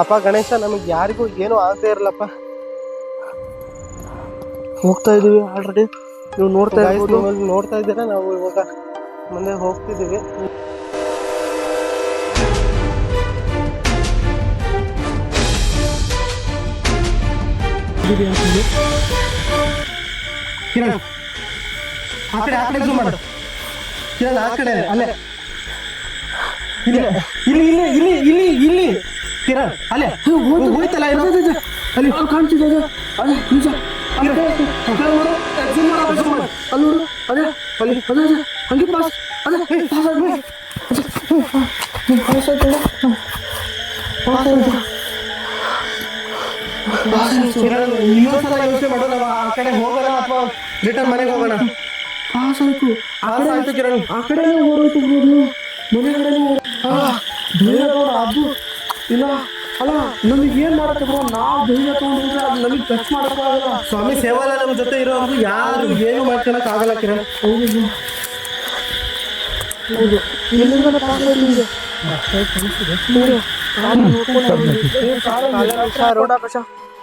ಅಪ್ಪ ಗಣೇಶ, ನಮಗೆ ಯಾರಿಗೂ ಏನೂ ಆಗದೆ ಇರಲಪ್ಪ. ಹೋಗ್ತಾ ಇದ್ದೀವಿ ಆಲ್ರೆಡಿ, ನೀವು ನೋಡ್ತಾ ಇರ್ಬೋದು. ನೋಡ್ತಾ ಇದ್ದೀರಾ, ನಾವು ಇವಾಗ ಮುಂದೆ ಹೋಗ್ತಿದ್ದೀವಿ. ಕಿರಣ್ ಆ ಕಡೆ ಝೂಮ್ ಮಾಡು. ಕಿರಣ್ ಆ ಕಡೆ, ಅಲ್ಲೇ ಇಲ್ಲಿ ಇಲ್ಲಿ ಇಲ್ಲಿ ಇಲ್ಲಿ ಇಲ್ಲಿ ಕಿರಣ್ ಅಲ್ಲೇ ಹೋಯ್ತಲ್ಲ, ಅಲ್ಲಿ ಕಾಣ್ತಿದೆ ಅದೇ ನಿಜ. ಅಲ್ಲಿ ನೋಡು, ಅದೇ ಅಲ್ಲಿ ಅದೇ ಹಂಗೆ ಪಾಸ್ ಅದೇ ಪಾಸ್ ಆಯ್ತು. ಇನ್ನೊಂದ್ಸಲ ಯೋಚನೆ ಮಾಡೋಣ, ಆ ಕಡೆ ಹೋಗೋಣ ಅಥವಾ ರಿಟರ್ನ್ ಮನೆಗೆ ಹೋಗೋಣ. ಪಾಸ್ ಆಯ್ತು. ಆ ಕಡೆ ಆಯ್ತು ಕಿರಣ್, ಆ ಕಡೆನೇ ಓಡೋಯ್ತು ಮನೆ ಕಡೆನೇ ಧೈರ್ಯ ತಗೊಂಡು ಅದು ಇಲ್ಲ ಅಲ್ಲ ನಮಗೆ ಏನು ಮಾಡಕ್ಕೆ ಬ್ರೋ, ನಾವು ಧೈರ್ಯ ತಗೊಂಡಿದ್ರೆ ಅದು ನಮಗೆ ಟಚ್ ಮಾಡೋಕ್ಕಾಗಲ್ಲ. ಸ್ವಾಮಿ ಸೇವಾಲ ನಮ್ಮ ಜೊತೆ ಇರೋರು ಯಾರು ಏನು ಮಾಡ್ಕೊಳಕ್ ಆಗಲ್ಲ ಕಿರಣ್. ಹೌದು ಹೌದು, ಇಲ್ಲಿಂದ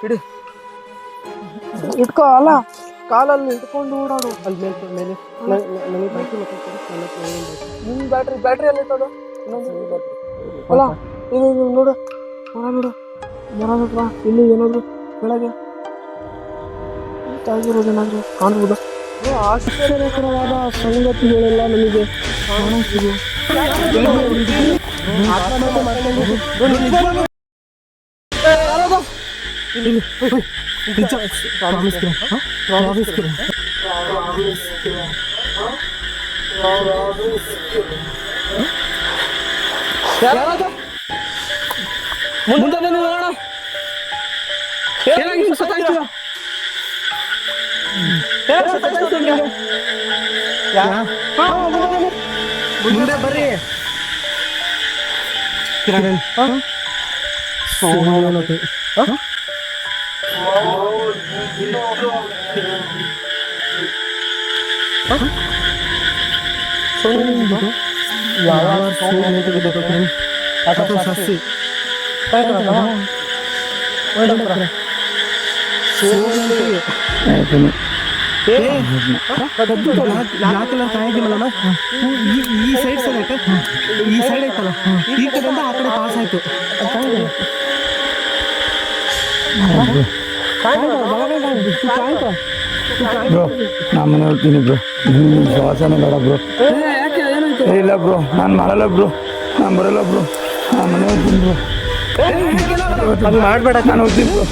ಇಡಿ ಇಟ್ಕೋ ಅಲ್ಲ ಕಾಲಲ್ಲಿ ಇಟ್ಕೊಂಡು ಓಡಾಡು. ಅಲ್ಲಿ ಮೇಲೆ ನನಗೆ ಬ್ಯಾಟ್ರಿ ನಿಮ್ಮ ಬ್ಯಾಟ್ರಿ ಅಲ್ಲಿ ಇಟ್ಟದು ಅಲ್ಲ. ಇದು ನೋಡು ನೋಡು ಮರ ಹತ್ರ ಇಲ್ಲಿ ಏನಾದ್ರು ಕೆಳಗೆ ಆಗಿರೋದೇನಾದ್ರು ಕಾಣ್ಬೋದಾ? ಆಶ್ಚರ್ಯಕರವಾದ ಸಂಗತಿಗಳೆಲ್ಲ ನಮಗೆ ಕಾಣಿಸ್ತಿದೆ. ಮುಂದೆ ನೋಡೋಣ ಏನಾಗಿತ್ತು ಸತ್ತಾಯ್ತು. ಮುಂದೆ ಬರ್ರಿ ಕಿರಣ್. ಸಸಿ ಈ ಸೈಡ್ ಈ ಸೈಡ್ ಐತಲ್ಲ, ಈ ಕಡೆಯಿಂದ ಆ ಕಡೆ ಪಾಸ್ ಆಯ್ತು. ಬ್ರೋ ನಾ ಮನೆ ಹೋಗ್ತೀನಿ ಬ್ರೋ. ಸವಾಸನೆ ಬೇಡ ಬ್ರೋ. ಇಲ್ಲ ಬ್ರೋ ನಾನು ಮಾಡಲ್ಲ ಬ್ರೋ, ನಾನು ಬರಲ್ಲ ಬ್ರೋ, ನಾನು ಮನೆ ಹೋಗ್ತೀನಿ ಬ್ರೋ. ಮಾಡ್ಬೇಡ, ನಾನು ಹೋಗ್ತೀನಿ ಬ್ರೋ.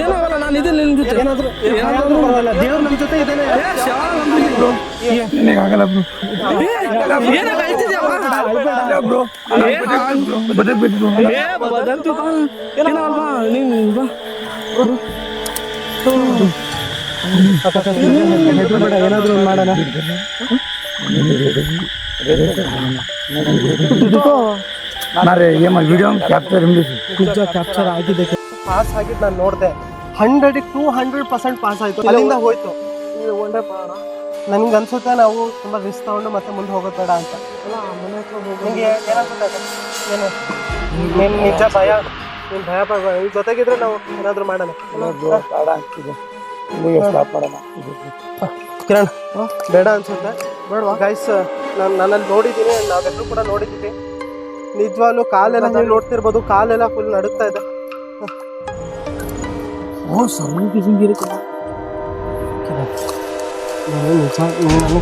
ಏನಾಗಲ್ಲ, ನಾನು ಇದೆ ನಿನ್ ಜೊತೆ. ಏನಾದ್ರು ದೇವ್ರು ನಮ್ಮ ಜೊತೆ ಇದ್ದಾನೆ. ಆಗಲ್ಲ ಬ್ರೋ, ಬ್ರೋ ಬದಕ್ಬೇಕು ಏನಾದ್ರು ಮಾಡೋಣ. ವಿಡಿಯೋ ಕ್ಯಾಪ್ಚರ್ ಆಗಿದೆ. ಪಾಸ್ ಆಗಿದ್ದು ನಾನು ನೋಡಿದೆ. 100% ಪಾಸ್ ಆಯ್ತು. ಅಲ್ಲಿಂದ ಹೋಯ್ತು. ನನ್ಗೆ ಅನ್ಸುತ್ತೆ ನಾವು ತುಂಬಾ ರಿಸ್ಕ್ ತಗೊಂಡು ಮತ್ತೆ ಮುಂದೆ ಹೋಗೋದು ಬೇಡ ಅಂತ. ಮನೆ ಹತ್ರ ನಿಂಗೆ ಏನನ್ಸುತ್ತೆ? ಏನು ನೀನ್ ನಿಜ ಭಯ, ನೀನ್ ಭಯ ಪಡ. ಈ ಜೊತೆಗಿದ್ರೆ ನಾವು ಏನಾದ್ರು ಮಾಡೋಣ. ಕಿರಣ್ ಬೇಡ ಅನ್ಸುತ್ತೆ. ಬೇಡವಾ ಗೈಸ್? ನಾನಲ್ಲಿ ನೋಡಿದ್ದೀನಿ, ನಾವೆಲ್ಲರೂ ಕೂಡ ನೋಡಿದ್ದೀವಿ. ನಿಜವಾಗ್ಲೂ ಕಾಲೆಲ್ಲ ನೀವು ನೋಡ್ತಿರ್ಬೋದು, ಕಾಲೆಲ್ಲ ಫುಲ್ ನಡುಗ್ತಾ ಇದೆ. ನನಗೆ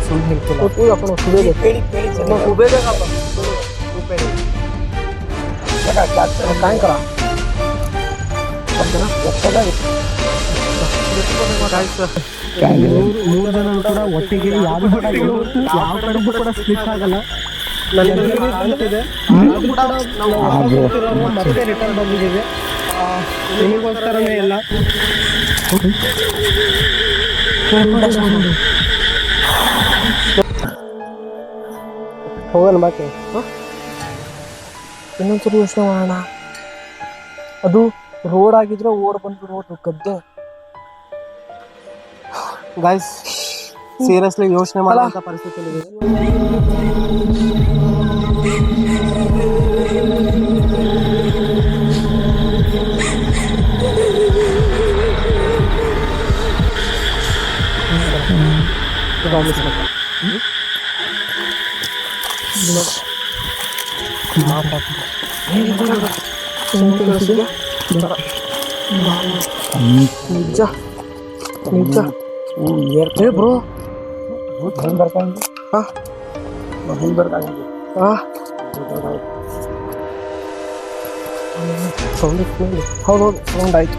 ಸುಳ್ಳು ಹೇಳ್ತಿಲ್ಲ. ಮೂರು ಜನ ಕೂಡ ಒಟ್ಟಿಗೆ ಯಾರು ಕೂಡ ಯಾವ ಕಡೆಗೂ ಕೂಡ ಸ್ಲಿಪ್ ಆಗಲ್ಲ. ನನಗೆ ಮತ್ತೆ ರಿಟರ್ನ್ ಬಂದಿದ್ದೀವಿ. ನಿಮಗೋಸ್ಕರನೇ ಎಲ್ಲ. ಹೋಗೋಣ ಬಾಕಿ. ಇನ್ನೊಂದ್ಸರಿ ಯೋಚನೆ ಮಾಡೋಣ. ಅದು ರೋಡ್ ಆಗಿದ್ರೆ ಓಡ್ ಬಂದ್ಬಿಡೋದು, ಗದ್ದೆ. ಗೈಸ್ ಸೀರಿಯಸ್ಲಿ ಯೋಚನೆ ಮಾಡುವಂತ ಪರಿಸ್ಥಿತಿ ಇದೆ. ನಿಜ ನಿಜ ಏ ಬ್ರೋ, ಹೌದೌದು ಸೌಂಡ್ ಆಯ್ತು.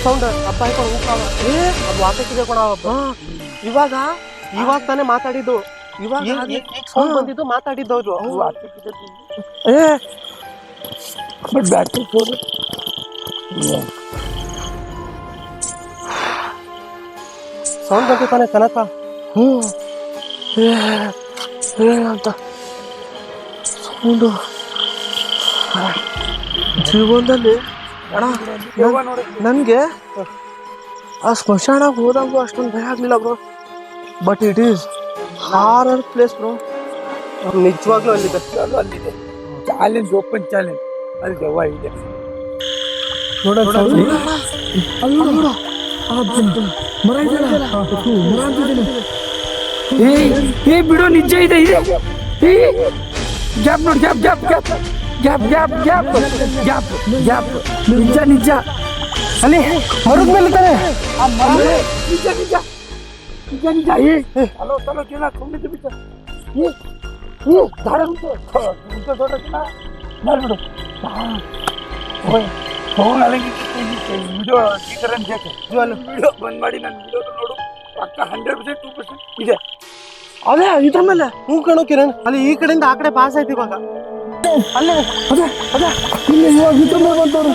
ಸೌಂಡ್ ಅಪ್ಪ ಹಾಕೊಂಡು ಅದು ವಾಸಕ್ಕಿದೆ ಕೊಡ. ಇವಾಗ ಇವಾಗ ತಾನೇ ಮಾತಾಡಿದ್ದು, ಇವಾಗ ಸೌಂಡ್ ಬಂದಿದ್ದು ಮಾತಾಡಿದ್ದವ್ರು. ಸೌಂಡ್ ಬಂತು ತಾನೆ ಕನಕ. ಅಂತ ಸೌಂಡು ಜೀವನದಲ್ಲಿ ಅಣ್ಣ ನನಗೆ ಆ ಸ್ಮಶಾನ ಹೋದಾಗೂ ಅಷ್ಟೊಂದು ಭಯ ಆಗಲಿಲ್ಲ bro. But it is horror place bro. ನಿಜವಾಗ್ಲೂ ಅಲ್ಲಿದೆ. ಅಲ್ಲಿದೆ ಚಾಲೆಂಜ್, ಓಪನ್ ಚಾಲೆಂಜ್. ಅಲ್ಲಿ ದೆವ್ವ ಇದೆ. ಏ ಬಿಡು, ನಿಜ ಇದೆ ಇದೆ. ಏ ಗ್ಯಾಪ್ ನೋಡಿ, gap gap gap gap gap gap gap gap. ನಿಜ ನಿಜ. ಅಲ್ಲಿ ಮರದ ಮೇಲೆ ಇದ್ದಾರೆ. ನಿಜ ನಿಜ ನಿಜ ನಿಜ. ಏ ಹಲೋ ಚಲೋ ಕೇಳ ಕೊಂಡಿದ್ದು ಬಿಟ್ಟ. ಏ ದಾರ ಉಂಟು ದೊಡ್ಡ ಕೇಳ ಮಾಡ್ಬಿಡು. ಫೋನ್ ಅಲ್ಲಿಗೆ ವಿಡಿಯೋ ಸ್ಪೀಕರನ್ನು ಬೇಕು. ವಿಡಿಯೋ ಬಂದ್ ಮಾಡಿ ನನ್ನ ವಿಡಿಯೋ ನೋಡು. ಪಕ್ಕ 100% 2% ಇದೆ. ಅದೇ ಇದ್ರ ಮೇಲೆ ಹ್ಞೂ ಕಣೋ ಕಿರಣ್, ಅಲ್ಲಿ ಈ ಕಡೆಯಿಂದ ಆ ಕಡೆ ಪಾಸ್ ಆಯ್ತು ಇವಾಗ. ಅಲ್ಲೇ ಅದೇ ಅದೇ ಇಲ್ಲಿ ಇವಾಗ ಇದ್ರ ಮೇಲೆ ಬಂತವ್ರು.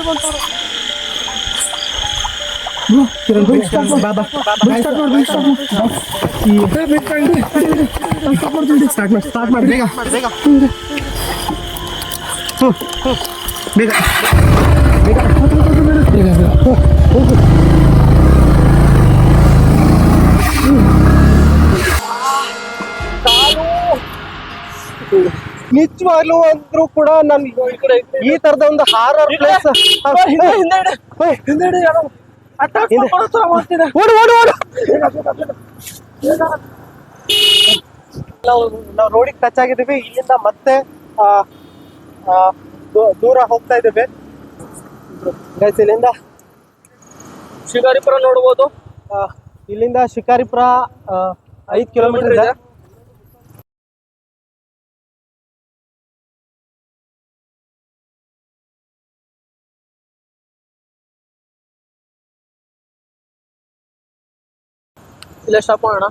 ಕಿರಣ್ ಸ್ಟಾರ್ಟ್ ಮಾಡಿ ಬೇಗ ಬೇಗ ಬೇಗ ನಿಜವಾಗ್ಲೂ ಅಂದ್ರೂ ಕೂಡ ನನ್ ಈ ತರದ ಒಂದು ಹಾರರ್ ಪ್ಲೇಸ್ ಹಿಂದೆ ಯಾರೋ ಅಟ್ಯಾಕ್ ಮಾಡೋ ತರ ಮಾಡ್ತಿದೆ. ಓಡು ಓಡು ಓಡು. ನಾವು ರೋಡಿಗೆ ಟಚ್ ಆಗಿದ್ದೀವಿ. ಇಲ್ಲಿಂದ ಮತ್ತೆ ದೂರ ಹೋಗ್ತಾ ಇದ್ದೀವಿ. ಇಲ್ಲಿಂದ ಶಿಕಾರಿಪುರ ನೋಡ್ಬೋದು. ಇಲ್ಲಿಂದ ಶಿಕಾರಿಪುರ 5 ಕಿಲೋಮೀಟರ್ ಇದೆ. ಇಲ್ಲ ಸ್ಟಾಪ್ ಮಾಡೋಣ.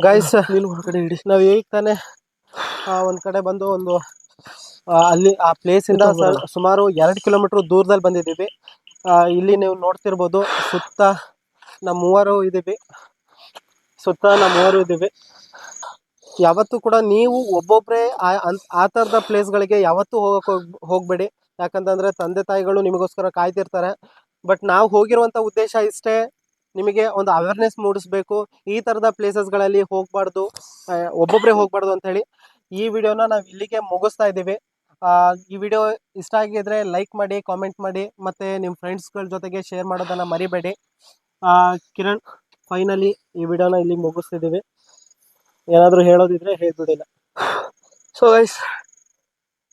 ಗೈಸ್, ನೀನು ಹೊರಗಡೆ ಇಡಿ. ನಾವು ಈಗ ತಾನೇ ಒಂದ್ ಕಡೆ ಬಂದು ಒಂದು ಅಲ್ಲಿ ಆ ಪ್ಲೇಸ್ ಇಂದ ಸುಮಾರು 2 ಕಿಲೋಮೀಟರ್ ದೂರದಲ್ಲಿ ಬಂದಿದ್ದೀವಿ. ಇಲ್ಲಿ ನೀವು ನೋಡ್ತಿರ್ಬೋದು, ಸುತ್ತ ನಮ್ಮ ಮೂವರು ಇದ್ದೀವಿ. ಯಾವತ್ತೂ ಕೂಡ ನೀವು ಒಬ್ಬೊಬ್ಬರೇ ಆ ಥರದ ಪ್ಲೇಸ್ಗಳಿಗೆ ಯಾವತ್ತೂ ಹೋಗಬೇಡಿ. ಯಾಕಂತಂದರೆ ತಂದೆ ತಾಯಿಗಳು ನಿಮಗೋಸ್ಕರ ಕಾಯ್ತಿರ್ತಾರೆ. ಬಟ್ ನಾವು ಹೋಗಿರುವಂಥ ಉದ್ದೇಶ ಇಷ್ಟೇ, ನಿಮಗೆ ಒಂದು ಅವೇರ್ನೆಸ್ ಮೂಡಿಸ್ಬೇಕು. ಈ ಥರದ ಪ್ಲೇಸಸ್ಗಳಲ್ಲಿ ಹೋಗಬಾರ್ದು, ಒಬ್ಬೊಬ್ಬರೇ ಹೋಗಬಾರ್ದು ಅಂಥೇಳಿ ಈ ವಿಡಿಯೋನ ನಾವು ಇಲ್ಲಿಗೆ ಮುಗಿಸ್ತಾ ಇದ್ದೀವಿ. ಈ ವಿಡಿಯೋ ಇಷ್ಟ ಆಗಿದ್ರೆ ಲೈಕ್ ಮಾಡಿ, ಕಾಮೆಂಟ್ ಮಾಡಿ, ಮತ್ತು ನಿಮ್ಮ ಫ್ರೆಂಡ್ಸ್ಗಳ ಜೊತೆಗೆ ಶೇರ್ ಮಾಡೋದನ್ನು ಮರಿಬೇಡಿ. ಕಿರಣ್, ಫೈನಲಿ ಈ ವಿಡಿಯೋನ ಇಲ್ಲಿ ಮುಗಿಸ್ತಿದ್ದೀವಿ. ಏನಾದರೂ ಹೇಳೋದಿದ್ರೆ ಹೇಳ್ಬಿಡಿಲ್ಲ. ಸೊ ಗೈಸ್,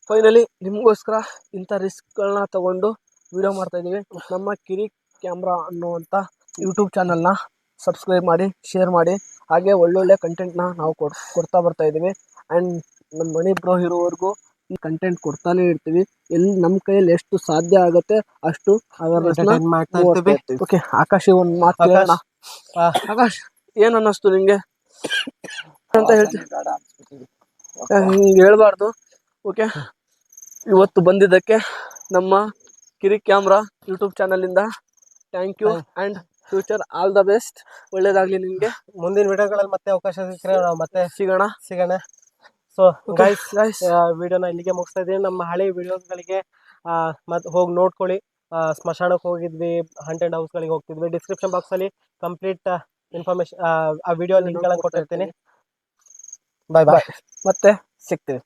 ಫೈನಲಿ ನಿಮಗೋಸ್ಕರ ಇಂಥ ರಿಸ್ಕ್ಗಳನ್ನ ತಗೊಂಡು ವಿಡಿಯೋ ಮಾಡ್ತಾ ಇದ್ದೀವಿ. ನಮ್ಮ ಕಿರಿ ಕ್ಯಾಮ್ರಾ ಅನ್ನುವಂಥ ಯೂಟ್ಯೂಬ್ ಚಾನಲ್ನ ಸಬ್ಸ್ಕ್ರೈಬ್ ಮಾಡಿ, ಶೇರ್ ಮಾಡಿ. ಹಾಗೆ ಒಳ್ಳೊಳ್ಳೆ ಕಂಟೆಂಟ್ನ ನಾವು ಕೊಡ್ತಾ ಬರ್ತಾ ಇದ್ದೀವಿ. ಆ್ಯಂಡ್ ನಮ್ಮ ಮಣಿ ಬ್ರೋ ಇರೋವರೆಗೂ ಈ ಕಂಟೆಂಟ್ ಕೊಡ್ತಾನೆ ಇರ್ತೀವಿ. ಎಲ್ಲಿ ನಮ್ಮ ಕೈಯಲ್ಲಿ ಎಷ್ಟು ಸಾಧ್ಯ ಆಗುತ್ತೆ ಅಷ್ಟು ಮಾಡ್ತಾ ಇರ್ತೀವಿ. ಓಕೆ, ಆಕಾಶ್ ಒಂದು ಮಾತು ಹೇಳೋಣ. ಆಕಾಶ್, ಏನು ಅನ್ನಿಸ್ತು ನಿಂಗೆ ಅಂತ ಹೇಳ್ತೀವಿ? ಹಿಂಗೆ ಹೇಳ್ಬಾರ್ದು. ಓಕೆ, ಇವತ್ತು ಬಂದಿದ್ದಕ್ಕೆ ನಮ್ಮ ಕಿರಿ ಕ್ಯಾಮ್ರಾ ಯೂಟ್ಯೂಬ್ ಚಾನಲಿಂದ thank you. And future all the best. ಒಳ್ಳೇದಾಗಲಿ ನಿಮಗೆ. ಮುಂದಿನ ವಿಡಿಯೋಗಳಲ್ಲಿ ಮತ್ತೆ ಅವಕಾಶ ಸಿಕ್ಕರೆ ನಾವು ಮತ್ತೆ ಸಿಗೋಣ. ಸೊ ಗೈಸ್, ವಿಡಿಯೋನ ಇಲ್ಲಿಗೆ ಮುಗಿಸ್ತಾ ಇದ್ದೀನಿ. ನಮ್ಮ ಹಳೆ ವಿಡಿಯೋಸ್ಗಳಿಗೆ ಮತ್ತೆ ಹೋಗಿ ನೋಡ್ಕೊಳ್ಳಿ. ಸ್ಮಶಾನಕ್ಕೆ ಹೋಗಿದ್ವಿ, ಹಾಂಟೆಡ್ ಹೌಸ್ಗಳಿಗೆ ಹೋಗ್ತಿದ್ವಿ. ಡಿಸ್ಕ್ರಿಪ್ಷನ್ ಬಾಕ್ಸಲ್ಲಿ ಕಂಪ್ಲೀಟ್ ಇನ್ಫಾರ್ಮೇಶನ್, ಆ ವಿಡಿಯೋ ಲಿಂಕ್ಗಳನ್ನು ಕೊಟ್ಟಿರ್ತೀನಿ. ಬಾಯ್ ಬಾಯ್, ಮತ್ತೆ ಸಿಗ್ತೀವಿ.